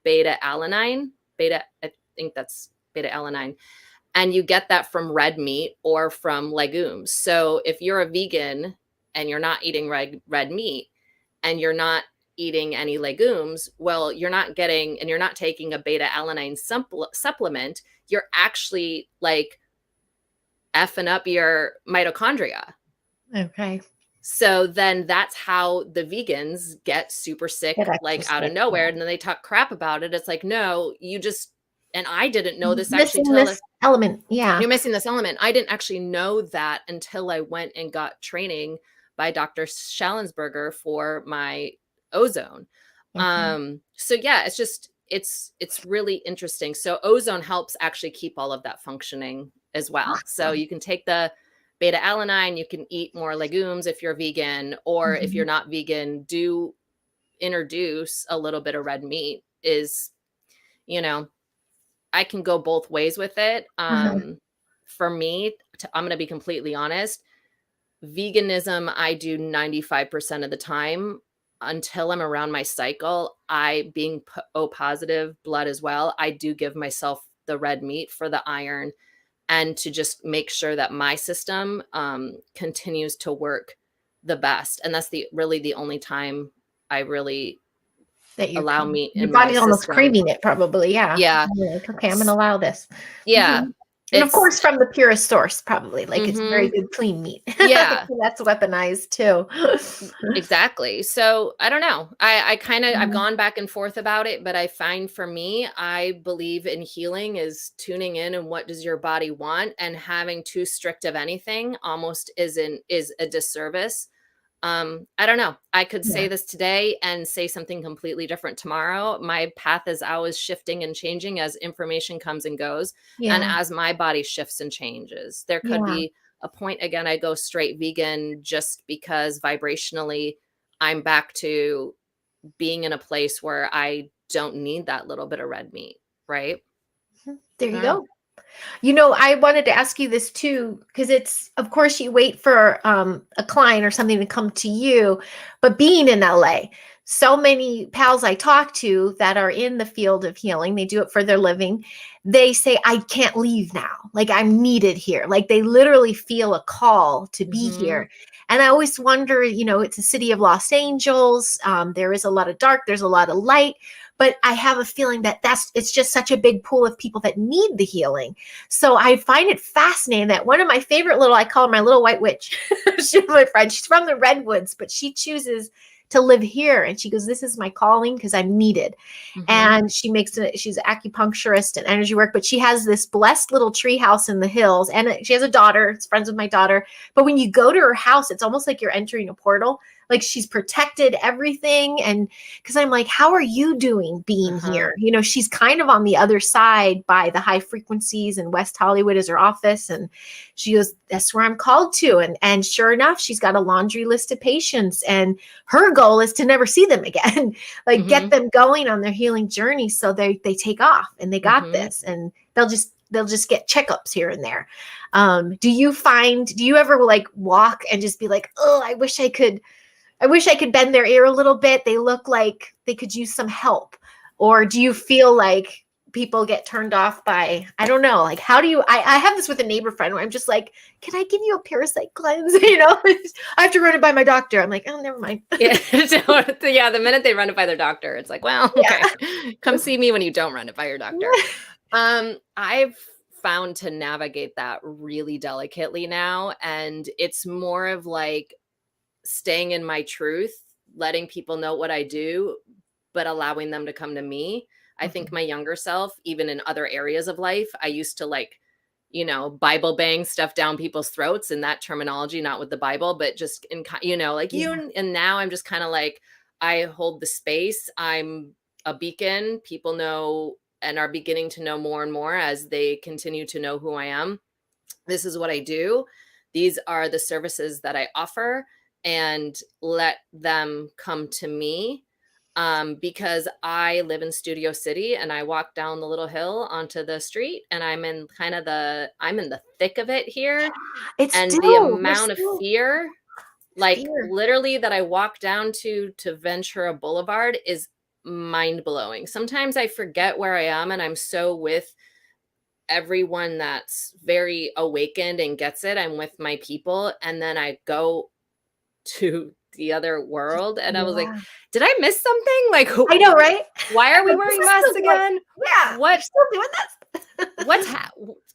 beta alanine. I think that's beta alanine, and you get that from red meat or from legumes. So if you're a vegan and you're not eating red meat and you're not eating any legumes, well, you're not getting, and you're not taking a beta alanine supplement, you're actually like effing up your mitochondria. Okay. So then that's how the vegans get super sick, Get extra like out of sick, nowhere. yeah. And then they talk crap about it. It's like, no, you just, and I didn't know this actually Missing till this element. Yeah. you're missing this element. I didn't actually know that until I went and got training by Dr. Schallensberger for my ozone. Okay. So yeah, it's just, it's really interesting. So ozone helps actually keep all of that functioning as well. So Awesome. you can take the beta alanine, you can eat more legumes if you're vegan, or if you're Mhm. not vegan, do introduce a little bit of red meat. Is, you know, I can go both ways with it. Uh-huh. For me, I'm going to be completely honest. Veganism, I do 95% of the time until I'm around my cycle. I, being O positive blood as well, I do give myself the red meat for the iron and to just make sure that my system continues to work the best. And that's really the only time I really That you allow can, meat your in my body's almost system. craving it probably, yeah. Yeah. You're like, "Okay, I'm gonna allow this." Yeah. Mhm. And of It's, course from the purest source probably, like it's very mm-hmm. good clean meat. Yeah. That's weaponized too. Exactly. So I don't know. I kind of, I've Mhm. gone back and forth about it, but I find for me, I believe in healing is tuning in and what does your body want, and having too strict of anything almost is a disservice. I don't know. I could say Yeah. this today and say something completely different tomorrow. My path is always shifting and changing as information comes and goes, and Yeah. as my body shifts and changes. There could Yeah. be a point again I go straight vegan just because vibrationally I'm back to being in a place where I don't need that little bit of red meat, right? There I you don't know. go. You know, I wanted to ask you this too, because it's, of course, you wait for a client or something to come to you, but being in LA, so many pals I talk to that are in the field of healing, they do it for their living. They say, I can't leave now. Like, I'm needed here. Like, they literally feel a call to be Mhm. here. And I always wonder, you know, it's a city of Los Angeles. There is a lot of dark, there's a lot of light. But I have a feeling that it's just such a big pool of people that need the healing. So I find it fascinating that one of my favorite I call her my little white witch. She's my friend. She's from the Redwoods, but she chooses to live here. And she goes, this is my calling because I'm needed. Mhm. And she's an acupuncturist and energy work, but she has this blessed little tree house in the hills. And she has a daughter, it's friends with my daughter. But when you go to her house, it's almost like you're entering a portal. Like she's protected everything. And because I'm like, how are you doing being Uh-huh. here? You know, she's kind of on the other side by the high frequencies, and West Hollywood is her office. And she goes, that's where I'm called to. And sure enough, she's got a laundry list of patients. And her goal is to never see them again, like get Mhm. them going on their healing journey so they take off and they got Mhm. this, and they'll just get checkups here and there. Do you ever like walk and just be like, oh, I wish I could bend their ear a little bit. They look like they could use some help. Or do you feel like people get turned off by, I don't know, like how do you, I have this with a neighbor friend where I'm just like, can I give you a parasite cleanse? I have to run it by my doctor. I'm like, oh, never mind. Yeah. Yeah, the minute they run it by their doctor, it's like, well, okay. Come see me when you don't run it by your doctor. I've found to navigate that really delicately now, and it's more of like staying in my truth, letting people know what I do, but allowing them to come to me. I think Mhm. my younger self, even in other areas of life, I used to like, Bible bang stuff down people's throats, and that terminology, not with the Bible, but just like Yeah. you. And now I'm just kind of like, I hold the space. I'm a beacon. People know and are beginning to know more and more as they continue to know who I am. This is what I do. These are the services that I offer. and let them come to me, because I live in Studio City and I walk down the little hill onto the street, and I'm in the thick of it here. It's And the still, we're amount of still fear, like fear. literally that I walk down to Ventura Boulevard is mind blowing. Sometimes I forget where I am and I'm so with everyone that's very awakened and gets it. I'm with my people. And then I go to the other world and I was like, Yeah. did I miss something? Like, I know, right? why are I'm we like, this wearing is masks still going. again? Yeah, we're What still doing this. what's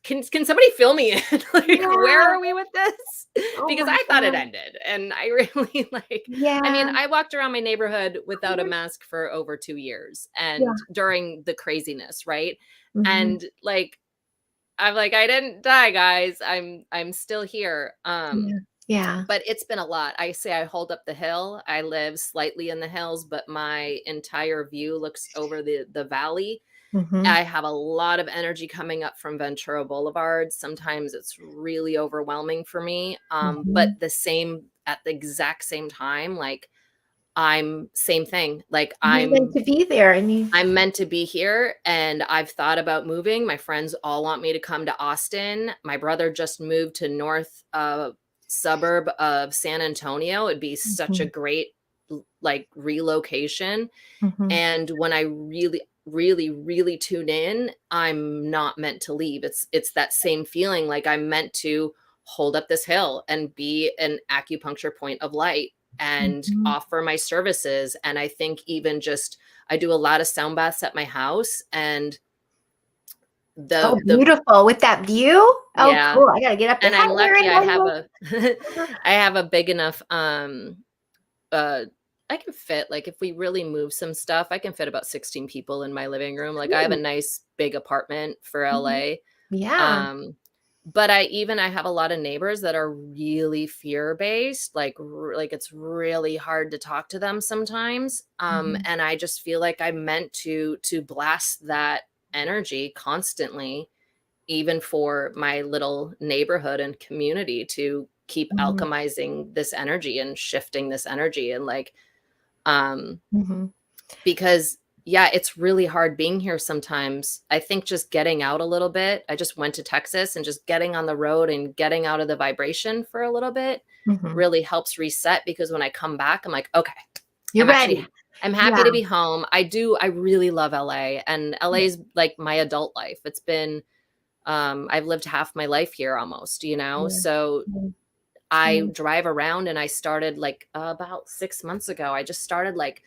can somebody fill me in? Like, where Yeah. are we with this? Oh Because my I thought it God. ended, and I really like. I mean, Yeah. I walked around my neighborhood without a mask for over 2 years, Yeah. and during the craziness, right? Mhm. And like, I'm like, I didn't die, guys. I'm still here. Yeah. Yeah. But it's been a lot. I say I hold up the hill. I live slightly in the hills, but my entire view looks over the valley. Mhm. I have a lot of energy coming up from Ventura Boulevard. Sometimes it's really overwhelming for me. But Mhm. at the exact same time, like I'm same thing. Like You're meant to be there, and you. I'm meant to be here and I've thought about moving. My friends all want me to come to Austin. My brother just moved to north suburb of San Antonio. It'd be such a Mhm. great like relocation. Mhm. And when I really, really, really tune in, I'm not meant to leave. It's that same feeling like I'm meant to hold up this hill and be an acupuncture point of light and Mhm. offer my services. And I think even just I do a lot of sound baths at my house and Oh, the beautiful with that view. Oh, yeah. cool. I gotta get up there. And Hi, I'm lucky Erin. I How have you a I have a big enough uh I can fit like if we really move some stuff, I can fit about 16 people in my living room. Like I have a doing? nice big apartment for Mhm. LA. Yeah. Um but I have a lot of neighbors that are really fear based, like like it's really hard to talk to them sometimes. Mhm. And I just feel like I'm meant to blast that energy constantly even for my little neighborhood and community to keep Mhm. alchemizing this energy and shifting this energy and like um Mhm. because yeah, it's really hard being here sometimes. I think just getting out a little bit. I just went to Texas and just getting on the road and getting out of the vibration for a little bit Mhm. really helps reset because when I come back I'm like, okay, You're I'm actually ready. I'm happy Yeah. to be home. I really love LA and LA Yeah. is like my adult life. It's been I've lived half my life here almost, you know? Yeah. So Mm. I Mm. drive around and I started like about 6 months ago. I just started like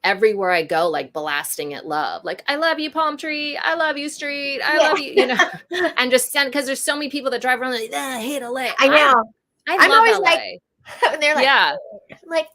everywhere I go, like blasting it love. Like, I love you, palm tree. I love you, street. I love you, you know, Yeah. and just send because there's so many people that drive around like, "Ah, I hate LA. I know. I I'm love always like, LA. and they're like, Yeah. I'm like,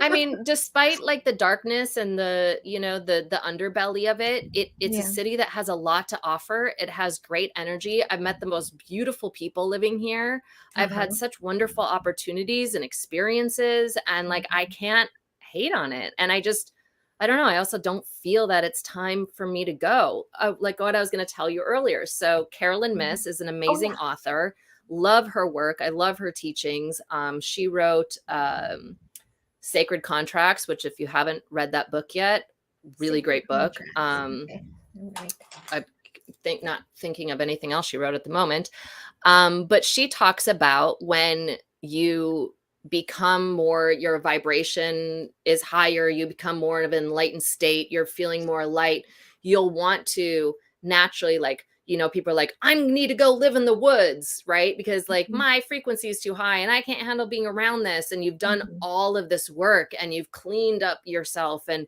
I mean, despite like the darkness and the, you know, the underbelly of it, it's a yeah. city that has a lot to offer. It has great energy. I've met the most beautiful people living here. I've had Uh-huh. such wonderful opportunities and experiences and like I can't hate on it. And I don't know. I also don't feel that it's time for me to go. Like what I was going to tell you earlier. So Carolyn Mhm. Miss is an Oh amazing yeah. author. Love her work. I love her teachings. She wrote Sacred Contracts, which if you haven't read that book yet, really Sacred great book. contracts. Okay. All right. I think not thinking of anything else she wrote at the moment. But she talks about when you become more, your vibration is higher, you become more of an enlightened state, you're feeling more light, you'll want to naturally like, you know, people are like, I need to go live in the woods, right? Because like Mhm. my frequency is too high and I can't handle being around this. And you've done Mhm. all of this work and you've cleaned up yourself and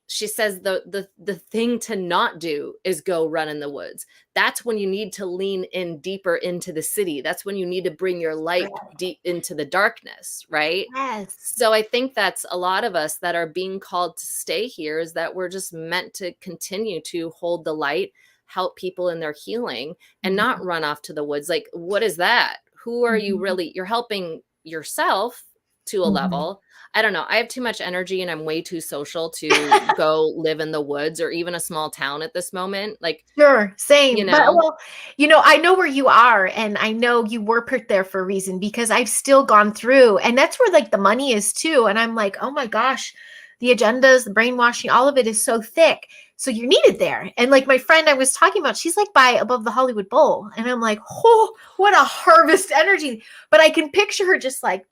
she says the thing to not do is go run in the woods. That's when you need to lean in deeper into the city. That's when you need to bring your light Correct. deep into the darkness, right? Yes. So I think that's a lot of us that are being called to stay here is that we're just meant to continue to hold the light, help people in their healing and not Mhm. run off to the woods. Like what is that? Who are you Mhm. really? You're helping yourself to a level. I don't know. I have too much energy and I'm way too social to go live in the woods or even a small town at this moment. Like, Sure, you same. But know, well, I know where you are, and I know you were put there for a reason because I've still gone through, and that's where like the money is too. And I'm like, oh my gosh, the agendas, the brainwashing, all of it is so thick. So you're needed there. And like my friend I was talking about, she's like by above the Hollywood Bowl. And I'm like, oh, what a harvest energy. But I can picture her just like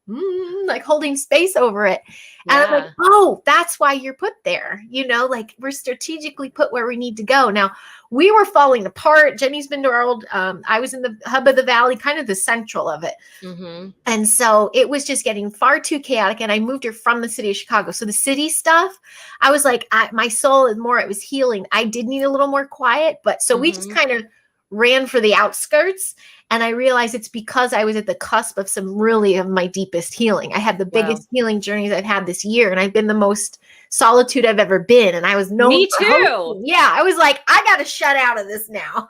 holding space over it. And I'm like, yeah. oh, that's why you're put there. Like we're strategically put where we need to go. Now, we were falling apart. Jenny's been to our old, I was in the hub of the valley, kind of the central of it. Mm-hmm. And so it was just getting far too chaotic. And I moved her from the city of Chicago. So the city stuff, I was like, my soul is more, it was healing. I did need a little more quiet. But so we just kind of ran for the outskirts. And I realized it's because I was at the cusp of some really of my deepest healing. I had the biggest healing journeys I've had this year. And I've been the most solitude I've ever been. And I was known Me for too. hosting. Yeah, I was like, I got to shut out of this now.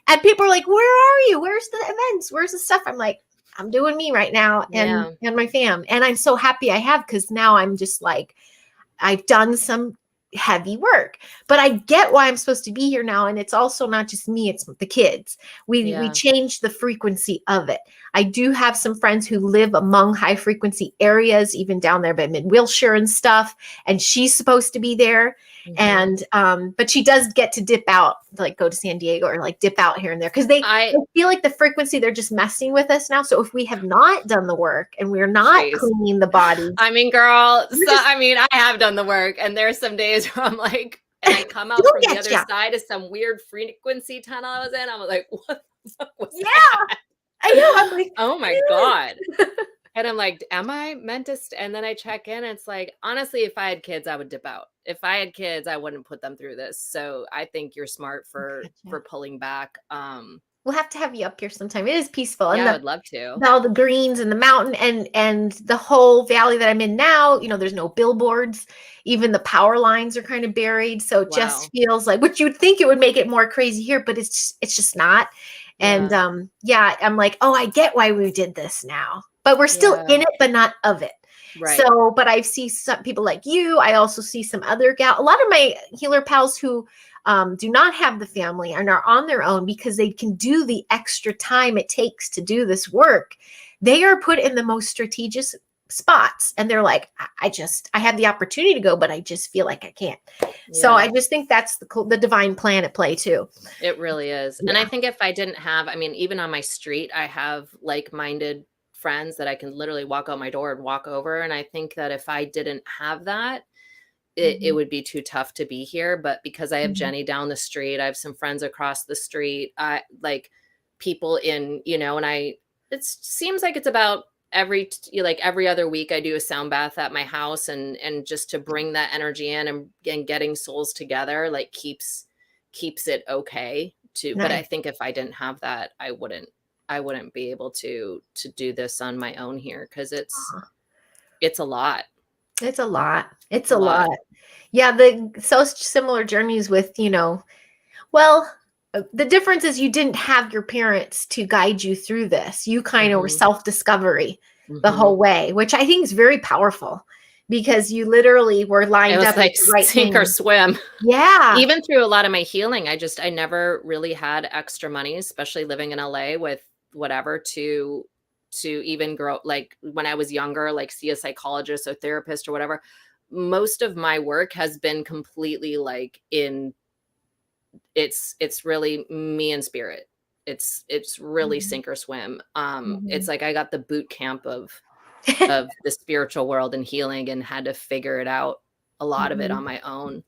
And people are like, where are you? Where's the events? Where's the stuff? I'm like, I'm doing me right now and my fam. And I'm so happy I have, because now I'm just like, I've done some heavy work, but I get why I'm supposed to be here now. And it's also not just me, it's the kids. We changed the frequency of it. I do have some friends who live among high frequency areas, even down there by mid-Wilshire and stuff. And she's supposed to be there. And but she does get to dip out, like go to San Diego or like dip out here and there, because they feel like the frequency, they're just messing with us now. So if we have not done the work and we're not cleaning the body, I mean, girl, I have done the work, and there's some days where I'm like, and I come out from the other side of some weird frequency tunnel I was in. I'm like, what the fuck was that? I know. I'm like, oh my God. And I'm like, am I meant to? And then I check in. It's like, honestly, if I had kids, I would dip out. If I had kids, I wouldn't put them through this. So I think you're smart for pulling back. We'll have to have you up here sometime. It is peaceful. Yeah, and I would love to. All the greens and the mountain and the whole valley that I'm in now, there's no billboards. Even the power lines are kind of buried. So it just feels like, what you would think it would make it more crazy here, but it's just not. And I'm like, oh, I get why we did this now. But we're still in it, but not of it. Right. So, but I see some people like you. I also see some other a lot of my healer pals who do not have the family and are on their own because they can do the extra time it takes to do this work. They are put in the most strategic spots, and they're like, I have the opportunity to go, but I just feel like I can't. So I just think that's the divine plan at play too. It really is. And I think if I didn't have, even on my street, I have like-minded friends that I can literally walk out my door and walk over. And I think that if I didn't have that, it would be too tough to be here. But because I have Jenny down the street, I have some friends across the street, I like people in, and it seems like it's about every other week I do a sound bath at my house, and just to bring that energy in and getting souls together, like keeps it okay to, but I think if I didn't have that, I wouldn't be able to do this on my own here. 'Cause it's a lot. It's a lot. It's a lot. Yeah. So similar journeys with, well, the difference is you didn't have your parents to guide you through this. You kind of were self-discovery the whole way, which I think is very powerful, because you literally were lined up like right sink or swim. Yeah. Even through a lot of my healing, I never really had extra money, especially living in LA with whatever to even grow, like when I was younger, like see a psychologist or therapist or whatever. Most of my work has been completely like it's really me and spirit. It's really sink or swim. It's like I got the boot camp of the spiritual world and healing, and had to figure it out, a lot of it on my own.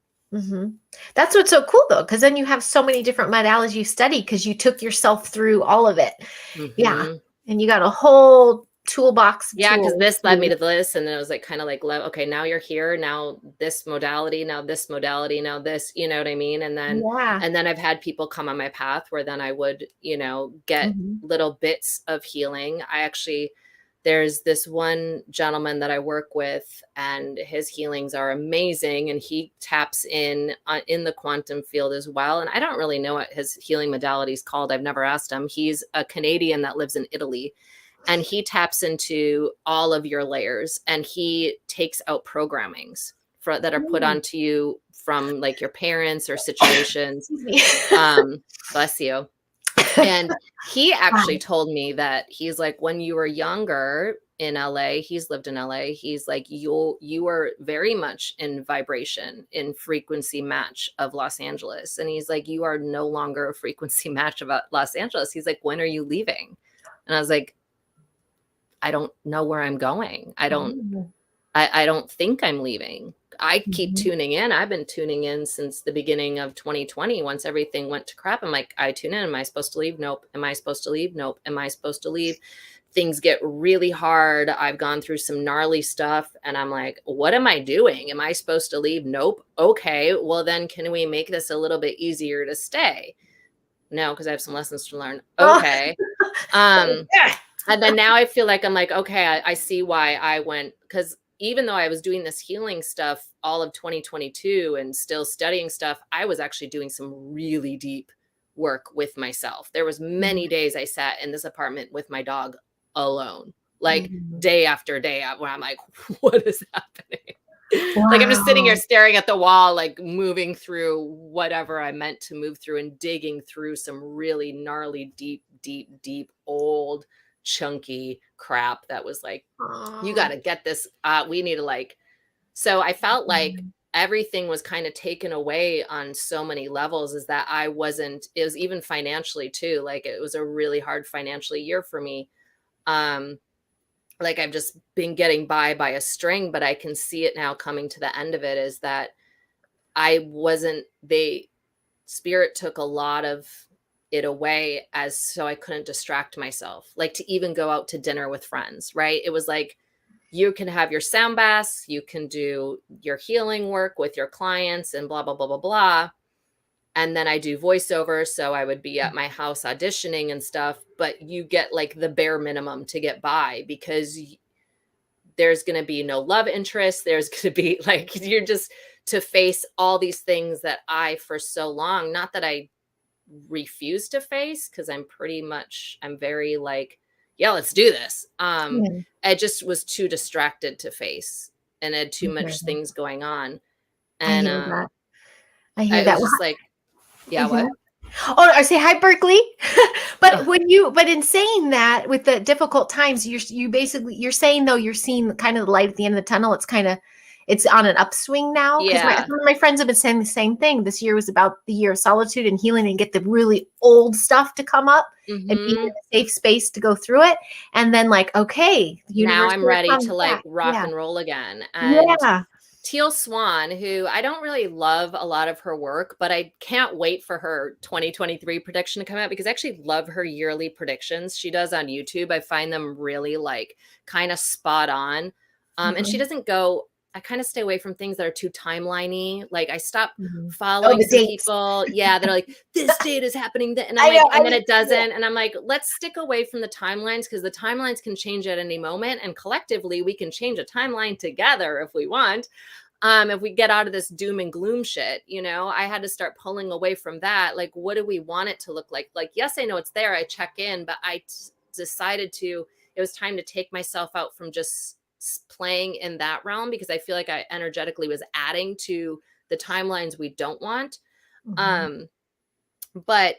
That's what's so cool though, because then you have so many different modalities you study because you took yourself through all of it. Yeah. And you got a whole toolbox. Because this led me to this, and then it was like kind of like, okay, now you're here, now this modality, now this modality, now this, you know what I mean? And then I've had people come on my path where then I would, get little bits of healing. There's this one gentleman that I work with, and his healings are amazing, and he taps in the quantum field as well. And I don't really know what his healing modality is called. I've never asked him. He's a Canadian that lives in Italy, and he taps into all of your layers, and he takes out programmings that are put Ooh. onto you from like your parents or situations. Excuse me. Bless you. And he actually Wow. told me that he's like, when you were younger in LA, he's lived in LA, he's like, you are very much in vibration, in frequency match of Los Angeles. And he's like, you are no longer a frequency match of Los Angeles. He's like, when are you leaving? And I was like, I don't know where I'm going. I don't Oh. I don't think I'm leaving. I keep Mhm. tuning in. I've been tuning in since the beginning of 2020. Once everything went to crap, I'm like, I tune in. Am I supposed to leave? Nope. Am I supposed to leave? Nope. Am I supposed to leave? Things get really hard. I've gone through some gnarly stuff and I'm like, what am I doing? Am I supposed to leave? Nope. Okay. Well, then can we make this a little bit easier to stay? No, because I have some lessons to learn. Oh. Okay. Yeah. And then now I feel like I'm like, okay, I see why I went, because even though I was doing this healing stuff all of 2022 and still studying stuff, I was actually doing some really deep work with myself. There was many days I sat in this apartment with my dog alone, like Mhm. day after day, where I'm like, what is happening? Like I'm just sitting here Wow. staring at the wall, like moving through whatever I meant to move through and digging through some really gnarly, deep, deep, deep, old, chunky crap that was like, you got Aw. to get this. We need to like, so I felt like Mhm. everything was kind of taken away on so many levels, is that I wasn't, it was even financially too. Like it was a really hard financial year for me. Um, like I've just been getting by a string, but I can see it now coming to the end of it, is that I wasn't, they, spirit took a lot of it away, as so I couldn't distract myself, like to even go out to dinner with friends, right? It was like, you can have your sound baths, you can do your healing work with your clients and blah, blah, blah, blah, blah. And then I do voiceover. So I would be at my house auditioning and stuff, but you get like the bare minimum to get by, because there's going to be no love interest. There's going to be like, you're just to face all these things that I, for so long, not that I refuse to face, because I'm very like, yeah, let's do this. Yeah. I just was too distracted to face and had too much Mhm. things going on. I And hear that. I hear I was that. just like, yeah, Mhm. what? Oh, I say hi, Berkeley. Oh, But in saying that, with the difficult times, you basically you're saying though you're seeing kind of the light at the end of the tunnel. It's on an upswing now, because yeah. some of my friends have been saying the same thing. This year was about the year of solitude and healing, and get the really old stuff to come up and be in Hmm. a safe space to go through it. And then like, okay, the Now universe I'm will ready come to like back. rock Yeah. and roll again. And Yeah. Teal Swan, who I don't really love a lot of her work, but I can't wait for her 2023 prediction to come out, because I actually love her yearly predictions she does on YouTube. I find them really like kind of spot on. And she Mhm. doesn't go, I kind of stay away from things that are too timeliney. Like I stopped Mhm. Oh, following the some dates. people, yeah, that are like, this date is happening. And I'm I know. like, I and then was, it doesn't. And I'm like, let's stick away from the timelines, because the timelines can change at any moment. And collectively, we can change a timeline together if we want. If we get out of this doom and gloom shit, I had to start pulling away from that. Like, what do we want it to look like? Like, yes, I know it's there. I check in, but decided it was time to take myself out from just playing in that realm, because I feel like I energetically was adding to the timelines we don't want. Mhm. Um, but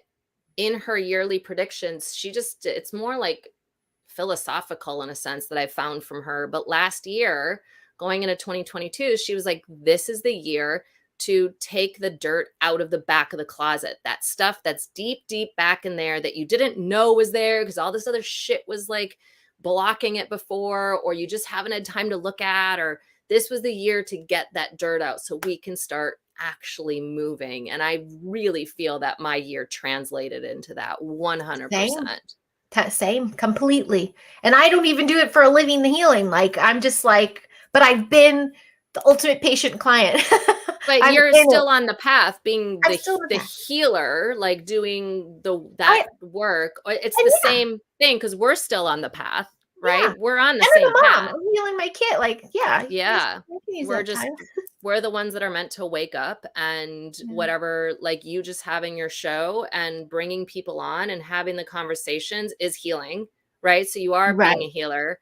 in her yearly predictions, it's more like philosophical in a sense that I found from her. But last year, going into 2022, she was like, this is the year to take the dirt out of the back of the closet. That stuff that's deep, deep back in there that you didn't know was there because all this other shit was like blocking it before, or you just haven't had time to look at, or this was the year to get that dirt out so we can start actually moving. And I really feel that my year translated into that Same. 100%. Same, completely. And I don't even do it for a living, the healing. Like I'm just like, but I've been the ultimate patient client. But I'm you're in it. still on the path being I'm still in the that. healer, like doing that I work. It's and the yeah, same thing, because we're still on the path, yeah. right? We're on the And I'm same a mom. path. I'm healing my kid. Like, yeah, Yeah. I can use We're that just time. we're the ones that are meant to wake up, and Yeah. whatever, like you just having your show and bringing people on and having the conversations is healing, right? So you are being Right. a healer,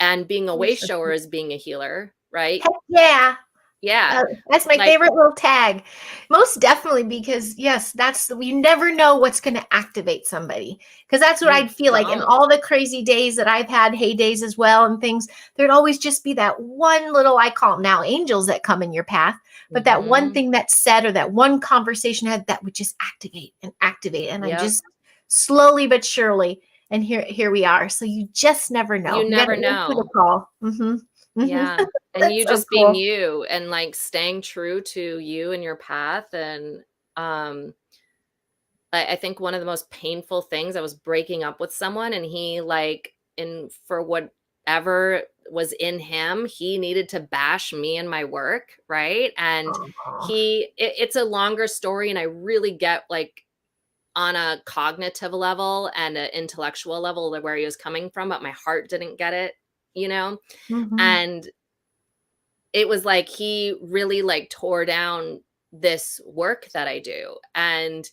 and being a way shower is being a healer, right? Heck yeah. Yeah. That's my Like, favorite little tag. Most definitely, because yes, you never know what's going to activate somebody. Because that's what you I'd feel like in don't. all the crazy days that I've had, heydays as well, and things. There'd always just be that one little, I call them now angels that come in your path, but that one Mhm. thing that's said or that one conversation had that would just activate and activate. And I Yep. just slowly but surely, and here we are. So you just never know. You You got to never answer the know. call. Yeah. And That's you so just being cool. you and like staying true to you and your path. And um I think one of the most painful things, I was breaking up with someone, and he like, in for whatever was in him, he needed to bash me and my work, right? And Aw. it's a longer story, and I really get like on a cognitive level and an intellectual level where he was coming from, but my heart didn't get it, you know? Mhm. And it was like he really like tore down this work that I do. And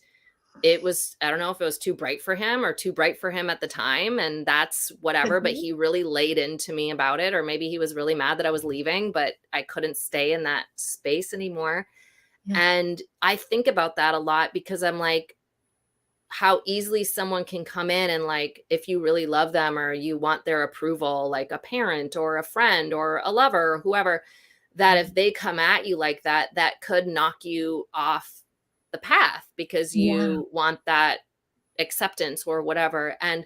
it was, I don't know if it was too bright for him or too bright for him at the time, and that's whatever, Could but be. he really laid into me about it, or maybe he was really mad that I was leaving, but I couldn't stay in that space anymore. Yeah. And I think about that a lot because I'm like, how easily someone can come in and like, if you really love them or you want their approval, like a parent or a friend or a lover or whoever, that if they come at you like that, that could knock you off the path because Yeah. you want that acceptance or whatever. And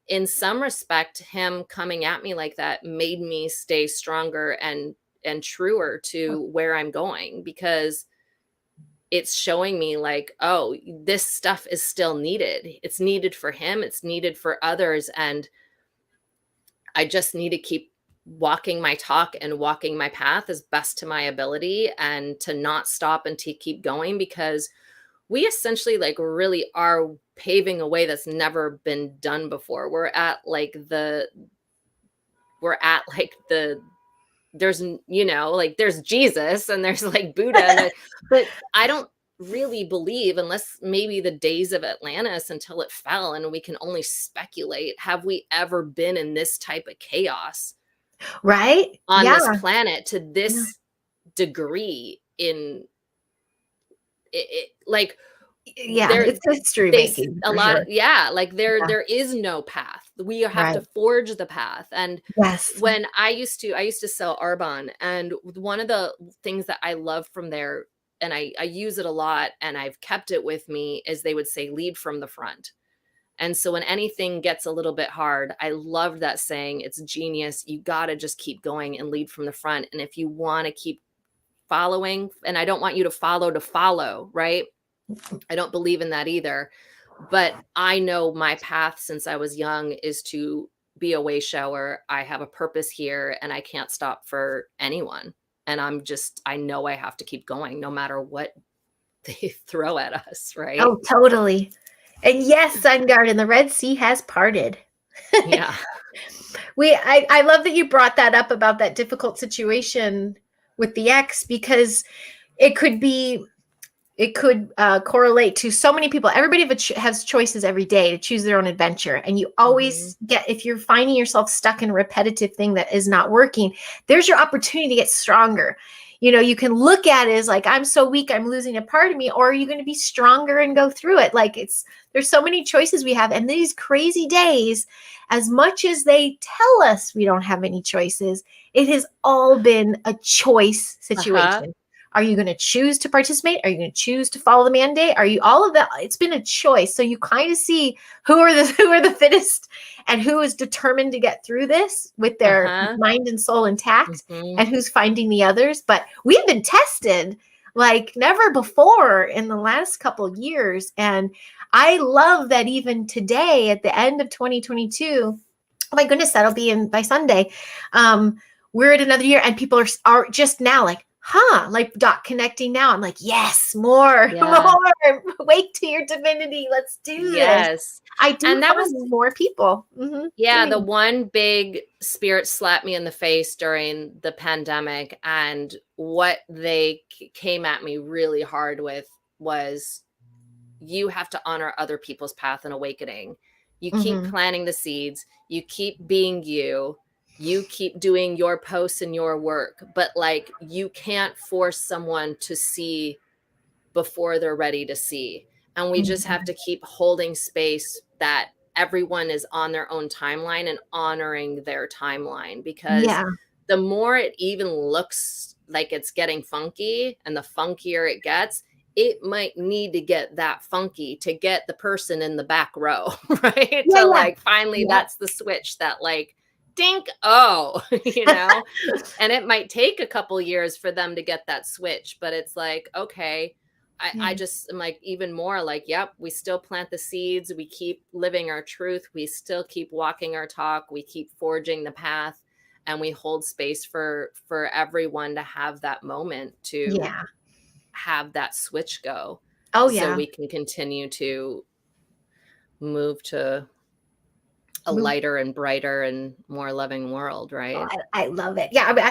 in some respect, him coming at me like that made me stay stronger and truer to where I'm going, because it's showing me like, oh, this stuff is still needed. It's needed for him, it's needed for others, and I just need to keep walking my talk and walking my path as best to my ability, and to not stop and to keep going, because we essentially like really are paving a way that's never been done before. We're at like the there's like there's Jesus and there's like Buddha and but I don't really believe, unless maybe the days of Atlantis until it fell, and we can only speculate, have we ever been in this type of chaos Right? on Yeah. this planet to Yeah. this degree in like Yeah. there It's history they making a for lot, sure. yeah, like Yeah. there is no path, we have Right. to forge the path. And Yes. when I used to sell Arbonne, and one of the things that I love from there, and I use it a lot and I've kept it with me, is they would say lead from the front. And so when anything gets a little bit hard, I love that saying. It's genius. You got to just keep going and lead from the front. And if you want to keep following, and I don't want you to follow, right? I don't believe in that either. But I know my path since I was young is to be a way shower. I have a purpose here and I can't stop for anyone. And I know I have to keep going no matter what they throw at us, right? Oh, totally. And yes, Sungard and the Red Sea has parted. Yeah. I love that you brought that up about that difficult situation with the ex, because it could be correlate to so many people. Everybody has choices every day to choose their own adventure. And you Mhm. always if you're finding yourself stuck in a repetitive thing that is not working, there's your opportunity to get stronger. You can look at it as like, I'm so weak, I'm losing a part of me, or are you going to be stronger and go through it? Like there's so many choices we have. And these crazy days, as much as they tell us we don't have any choices, it has all been a choice Uh-huh. situation. Are you going to choose to participate? Are you going to choose to follow the mandate? Are you all of that? It's been a choice. So you kind of see who are the fittest and who is determined to get through this with their Uh-huh. mind and soul intact, Mhm. and who's finding the others. But we've been tested like never before in the last couple of years. And I love that even today at the end of 2022, oh my goodness, that'll be in by Sunday. We're at another year, and people are just now like, like dot connecting now. I'm like, yes, more, Yeah. more. Wake to your divinity. Let's do this. Yes. I do And that was, find more people yeah, the doing. one big spirit slapped me in the face during the pandemic, and what they came at me really hard with was, you have to honor other people's path and awakening. You keep Mm-hmm. planting the seeds, you keep being you keep doing your posts and your work, but like you can't force someone to see before they're ready to see. And we just have to keep holding space that everyone is on their own timeline and honoring their timeline, because Yeah. the more it even looks like it's getting funky and the funkier it gets, it might need to get that funky to get the person in the back row, right? Yeah. To Yeah. like finally Yeah. that's the switch that like dink, oh, you know, and it might take a couple years for them to get that switch, but it's like, okay, I Yeah. just am like even more like, yep, we still plant the seeds. We keep living our truth. We still keep walking our talk. We keep forging the path, and we hold space for everyone to have that moment, to Yeah. have that switch go, Oh so yeah. we can continue to move to a Move. lighter and brighter and more loving world, Oh, right? I love it. Yeah, I mean,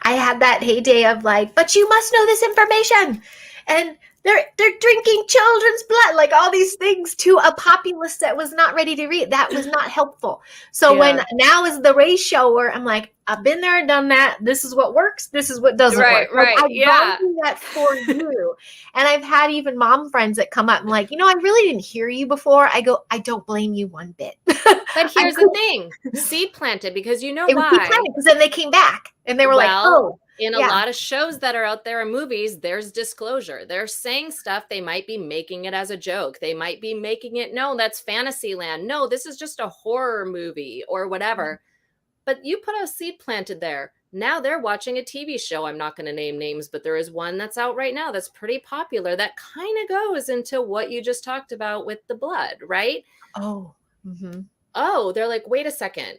I had that heyday of like, but you must know this information, and they're drinking children's blood, like all these things to a populace that was not ready to read. That was not helpful. So when Yeah. now is the wayshower, I'm like, I've been there and done that. This is what works. This is what doesn't Right, work. Like right. I've gone Yeah. through that for you, and I've had even mom friends that come up and like, I really didn't hear you before. I go, I don't blame you one bit. But I here's the could thing, seed planted, because you know It would keep why? planning because then they came back and they were like, Well, "Oh, in a yeah, lot of shows that are out there in movies, there's disclosure. They're saying stuff. They might be making it as a joke. They might be making it, no, that's Fantasyland. No, this is just a horror movie or whatever. But you put a seed planted there. Now they're watching a TV show. I'm not going to name names, but there is one that's out right now that's pretty popular that kind of goes into what you just talked about with the blood, right? oh, mhm, Oh, they're like, wait a second.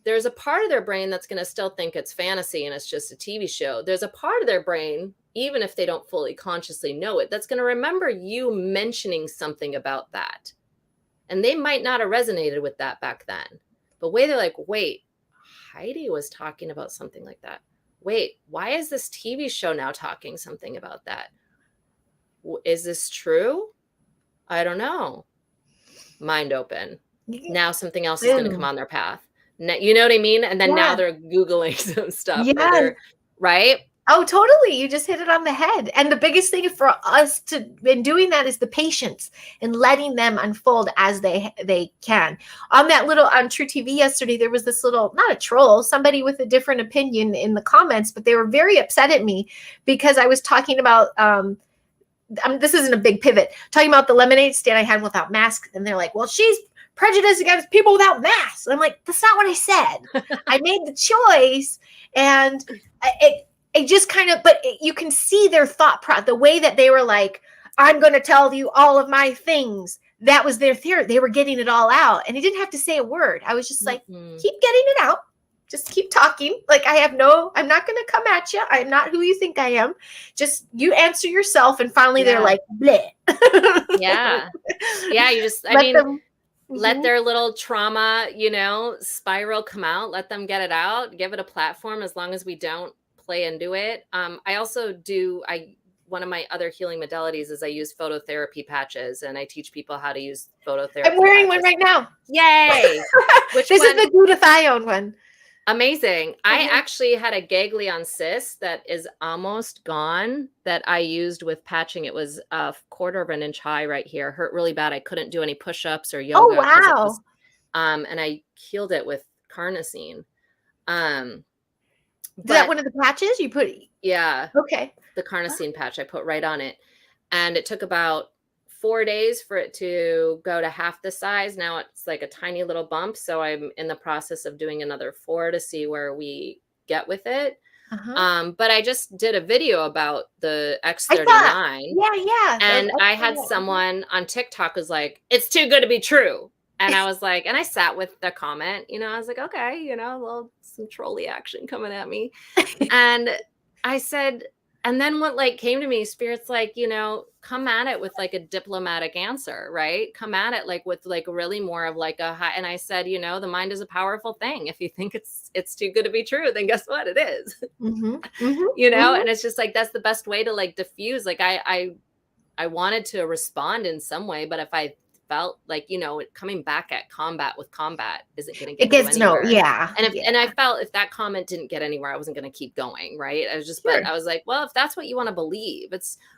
There's a part of their brain that's going to still think it's fantasy and it's just a TV show. There's a part of their brain, even if they don't fully consciously know it, that's going to remember you mentioning something about that. And they might not have resonated with that back then. But they're like, wait, Heidi was talking about something like that. Wait, why is this TV show now talking something about that? Is this true? I don't know. Mind open. Now something else is going to come boom, on their path. You know what I mean? And then now yeah, they're Googling some stuff, or yes. they're right. Oh, totally. You just hit it on the head. And the biggest thing for us to in doing that is the patience and letting them unfold as they can. On that little on True TV yesterday, there was this little, not a troll, somebody with a different opinion in the comments, but they were very upset at me because I was talking about this isn't a big pivot, talking about the lemonade stand I had without masks. And they're like, well, she's prejudiced against people without masks. And I'm like, that's not what I said. I made the choice. And it just kind of, but you can see their thought the way that they were like, I'm going to tell you all of my things. That was their theory. They were getting it all out. And he didn't have to say a word. I was just like, keep getting it out. Just keep talking. Like I'm not going to come at you. I'm not who you think I am. Just you answer yourself. And finally they're like, bleh. Yeah. Yeah. You just, let their little trauma, spiral come out, let them get it out, give it a platform, as long as we don't play into it. I also one of my other healing modalities is I use phototherapy patches, and I teach people how to use phototherapy. I'm wearing patches. one right now. Yay. This is the glutathione one. Amazing. I actually had a ganglion cyst that is almost gone that I used with patching. It was a 1/4 of an inch high right here. Hurt really bad. I couldn't do any push-ups or yoga. Oh, wow. And I healed it with carnosine. Is that one of the patches you put? Yeah. Okay. The carnosine patch I put right on it. And it took about 4 days for it to go to half the size. Now it's like a tiny little bump. So I'm in the process of doing another 4 to see where we get with it. But I just did a video about the X39. Yeah. And I had someone on TikTok was like, it's too good to be true. And I was like, and I sat with the comment, I was like, okay, some trolley action coming at me. And I said, and then what came to me, Spirit's like, come at it with a diplomatic answer, right? Come at it with really more of a high. And I said, the mind is a powerful thing. If you think it's too good to be true, then guess what? It is. And it's just that's the best way to diffuse. I wanted to respond in some way, but if I felt like, coming back at combat with combat isn't going to It get you gets no, anywhere. yeah. And I felt if that comment didn't get anywhere, I wasn't going to keep going. Right. But Sure. I was like, well, if that's what you want to believe,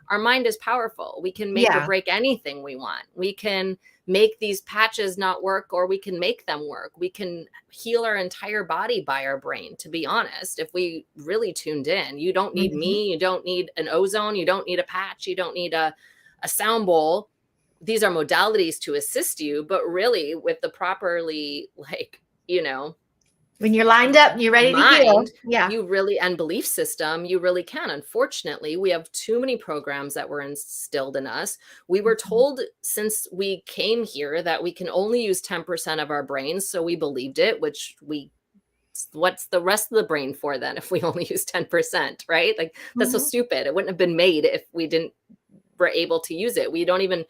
our mind is powerful. We can make or Yeah. break anything we want. We can make these patches not work, or we can make them work. We can heal our entire body by our brain, to be honest, if we really tuned in. You don't need me. You don't need an ozone. You don't need a patch. You don't need a sound bowl. These are modalities to assist you, but really with the properly, when you're lined up and you're ready to heal. Yeah. You really, and belief system, you really can. Unfortunately, we have too many programs that were instilled in us. We were told since we came here that we can only use 10% of our brains. So we believed it, what's the rest of the brain for then if we only use 10%, right? Like, that's so stupid. It wouldn't have been made if we were able to use it. We don't even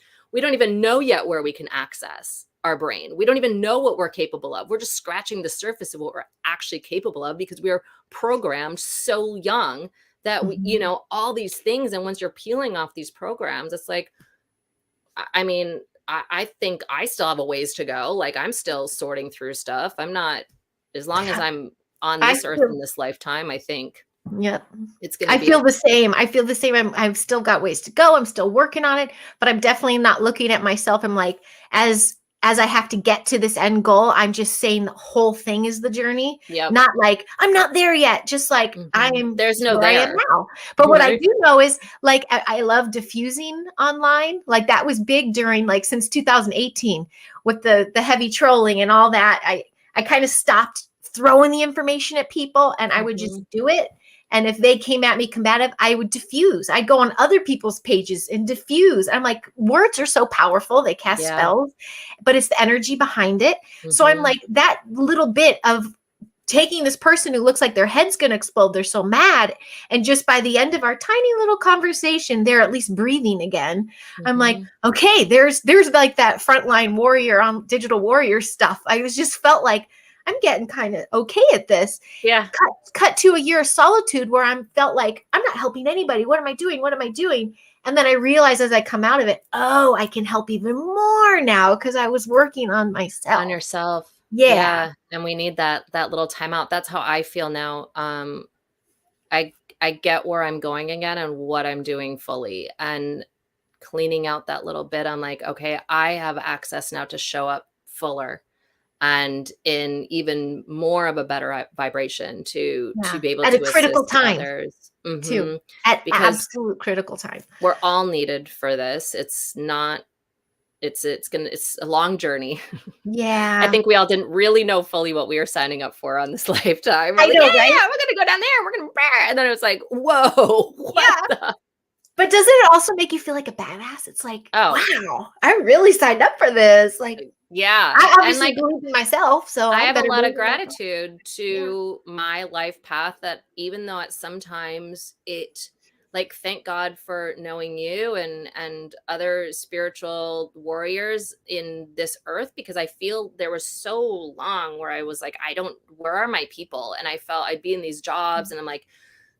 know yet where we can access our brain. We don't even know what we're capable of. We're just scratching the surface of what we're actually capable of, because we are programmed so young that we, all these things. And once you're peeling off these programs, it's like, I mean, I think I still have a ways to go. Like, I'm still sorting through stuff. I'm not, as long as I'm on this earth in this lifetime, I think. Yep. It's going to be. I feel the same. I've still got ways to go. I'm still working on it, but I'm definitely not looking at myself. I'm like, as I have to get to this end goal, I'm just saying the whole thing is the journey. Yep. Not like I'm not there yet. Just like there's no where there. I am now. But what I do know is, like, I love diffusing online. Like, that was big during, like, since 2018 with the heavy trolling and all that. I kind of stopped throwing the information at people, and I would just do it. And if they came at me combative, I would diffuse. I'd go on other people's pages and diffuse. I'm like, words are so powerful. They cast spells, but it's the energy behind it. So I'm like, that little bit of taking this person who looks like their head's going to explode, they're so mad. And just by the end of our tiny little conversation, they're at least breathing again. I'm like, okay, there's like that frontline warrior on digital warrior stuff. I just felt like, I'm getting kind of okay at this. Yeah. Cut to a year of solitude where I felt like I'm not helping anybody. What am I doing? What am I doing? And then I realized as I come out of it, oh, I can help even more now because I was working on myself. On yourself. Yeah. And we need that little timeout. That's how I feel now. I get where I'm going again and what I'm doing fully, and cleaning out that little bit. I'm like, okay, I have access now to show up fuller and in even more of a better vibration to be able at to a critical assist time others too. At absolute critical time. We're all needed for this. It's not, it's a long journey. Yeah. I think we all didn't really know fully what we were signing up for on this lifetime. I know, right? Yeah, we're going to go down there. We're going to, and then it was like, whoa, what But doesn't it also make you feel like a badass? It's like, wow, I really signed up for this. Like, yeah. I obviously believe in myself. So I have a lot of gratitude to my life path, that even though at sometimes it, like, thank God for knowing you and other spiritual warriors in this earth, because I feel there was so long where I was like, where are my people? And I felt I'd be in these jobs and I'm like,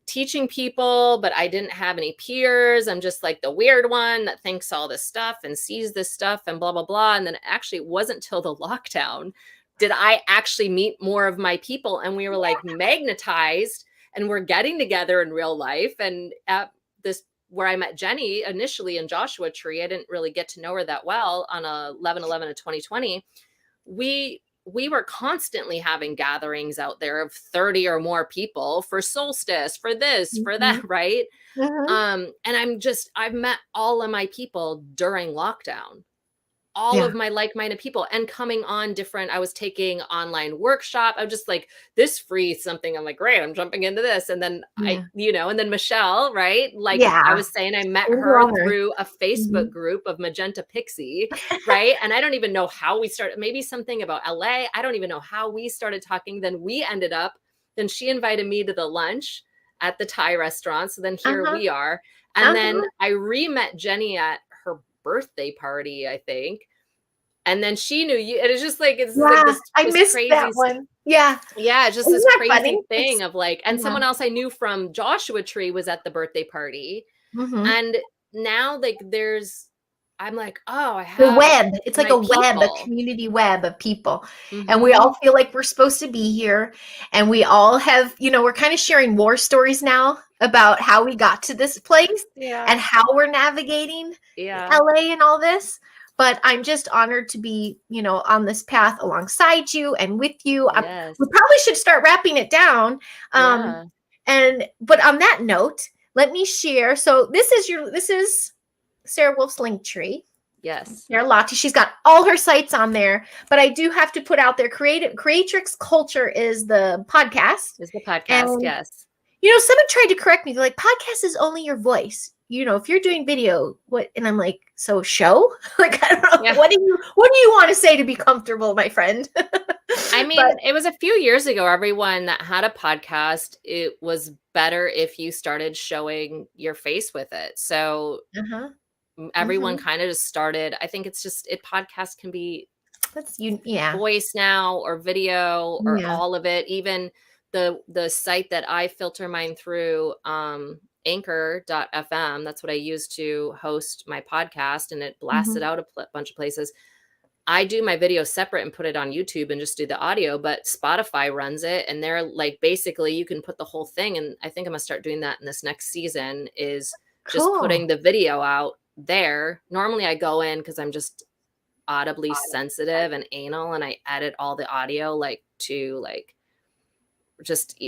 teaching people, but I didn't have any peers. I'm just like the weird one that thinks all this stuff and sees this stuff and blah, blah, blah. And then actually it wasn't till the lockdown did I actually meet more of my people. And we were like magnetized, and we're getting together in real life. And at this, where I met Jenny initially in Joshua Tree, I didn't really get to know her that well on 11/11 of 2020. We were constantly having gatherings out there of 30 or more people for solstice, for this, for that, right? And I've met all of my people during lockdown, all of my like-minded people, and coming on I was taking online workshop. I'm just like, this free something. I'm like, great, I'm jumping into this. And then and then Michelle, right? Like I was saying, I met her through a Facebook group of Magenta Pixie, right? And I don't even know how we started, maybe something about LA. I don't even know how we started talking. Then she invited me to the lunch at the Thai restaurant. So then here we are. And then I re-met Jenny at her birthday party, I think. And then she knew you. And it's just like, it's like this I missed crazy that one. Yeah. Yeah. Just this crazy thing of like, and someone else I knew from Joshua Tree was at the birthday party. And now like I'm like, oh, I The have web. It's like my a web, a people. community web of people. And we Mm-hmm. all feel like we're supposed to be here. And we all have, we're kind of sharing war stories now about how we got to this place Yeah. and how we're navigating Yeah. LA and all this. But I'm just honored to be, on this path alongside you and with you. Yes. We probably should start wrapping it down. Yeah. But on that note, let me share. So this is SaraWolf's link tree. Yes. Sarah Lottie. She's got all her sites on there, but I do have to put out there Creatrix Culture is the podcast. Is the podcast, And yes. someone tried to correct me. They're like, podcast is only your voice. If you're doing video, what? And I'm like, so show? Like, I don't know. Yeah. What do you want to say to be comfortable, my friend? I mean, it was a few years ago, everyone that had a podcast, it was better if you started showing your face with it. So everyone kind of just started. I think it's just podcast can be voice now or video or all of it. Even the site that I filter mine through, anchor.fm, that's what I use to host my podcast, and it blasts it out a bunch of places. I do my video separate and put it on YouTube and just do the audio, but Spotify runs it, and they're like, basically you can put the whole thing. And I think I'm gonna start doing that in this next season, is just putting the video out there. Normally I go in because I'm just audibly sensitive and anal, and I edit all the audio to just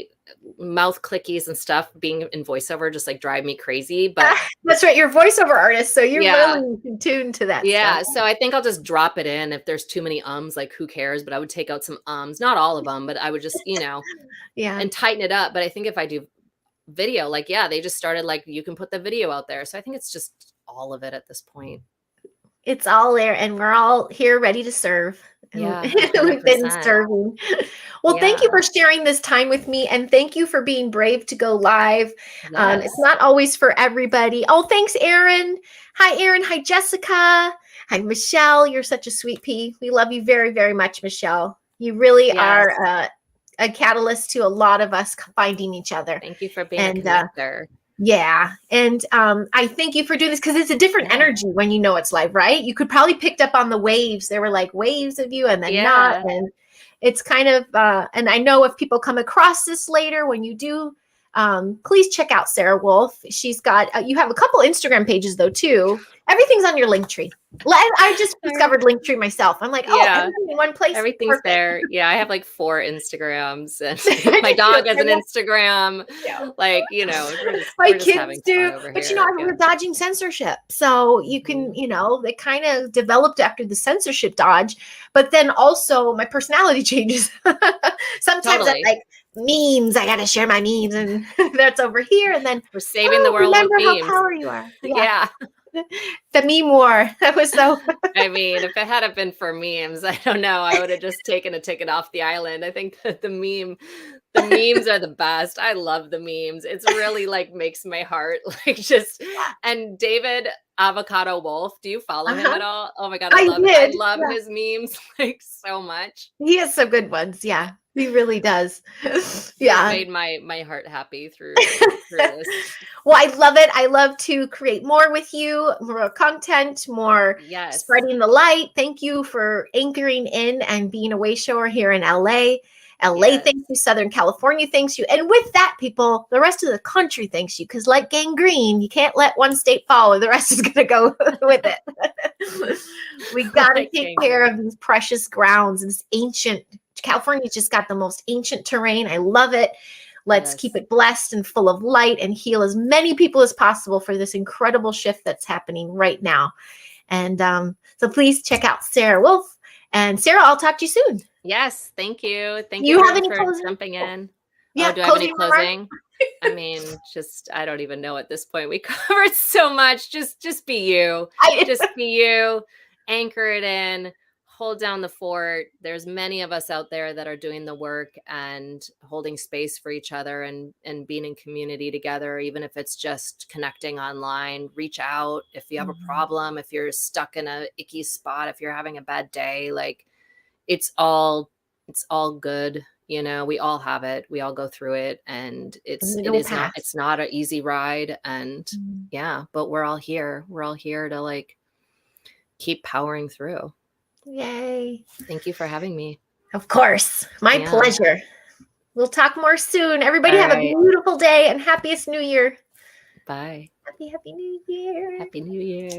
mouth clickies and stuff. Being in voiceover just drive me crazy. But that's right, you're a voiceover artist, so you're really tuned to that stuff. So I think I'll just drop it in. If there's too many ums, who cares? But I would take out some ums, not all of them, but I would just and tighten it up. But I think if I do video, they just started you can put the video out there. So I think it's just all of it at this point. It's all there, and we're all here ready to serve. Yeah, we've been serving. Well, thank you for sharing this time with me, and thank you for being brave to go live. Yes. It's not always for everybody. Oh, thanks, Erin. Hi, Erin. Hi, Jessica. Hi, Michelle. You're such a sweet pea. We love you very, very much, Michelle. You really are a catalyst to a lot of us finding each other. Thank you for being a connector. Yeah. And I thank you for doing this, because it's a different energy when it's live, right? You could probably picked up on the waves. There were waves of you and then not. And it's kind of, and I know if people come across this later, when you do, please check out SaraWolf. She's got, you have a couple Instagram pages though, too. Everything's on your link tree. I just discovered Linktree myself. I'm like, everything in one place. Everything's there. Yeah, I have 4 Instagrams, and my dog has an Instagram. My kids do. But we're dodging censorship, so you can, they kind of developed after the censorship dodge. But then also my personality changes. Sometimes I'm like, memes. I gotta share my memes, and that's over here. And then we're saving the world. Remember with memes. How power you are. Yeah. The meme war. That was so. I mean, if it hadn't been for memes, I don't know. I would have just taken a ticket off the island. I think that the memes are the best. I love the memes. It's really makes my heart and David Avocado Wolf. Do you follow him at all? Oh my God. I love his memes so much. He has some good ones. Yeah. He really does. Yeah. It made my heart happy through this. Well, I love it. I love to create more with you, more content, more spreading the light. Thank you for anchoring in and being a wayshower here in LA. LA thanks you. Southern California thanks you. And with that, people, the rest of the country thanks you. Because like gangrene, you can't let one state fall, or the rest is going to go with it. We got to take care of these precious grounds and this ancient. California's just got the most ancient terrain. I love it. Let's keep it blessed and full of light and heal as many people as possible for this incredible shift that's happening right now. And so please check out SaraWolf. And Sarah, I'll talk to you soon. Yes. Thank you. Thank you you have any for closing? Jumping in. Yeah, do I have any closing? I mean, I don't even know at this point. We covered so much. Just be you. Just be you. Anchor it in. Hold down the fort. There's many of us out there that are doing the work and holding space for each other and being in community together, even if it's just connecting online. Reach out if you have a problem, if you're stuck in a icky spot, if you're having a bad day. It's all good. We all have it. We all go through it, and it's not an easy ride. And but we're all here. We're all here to keep powering through. Yay. Thank you for having me. Of course. My pleasure. We'll talk more soon. Everybody have a beautiful day and happiest New Year. Bye. Happy New Year. Happy New Year.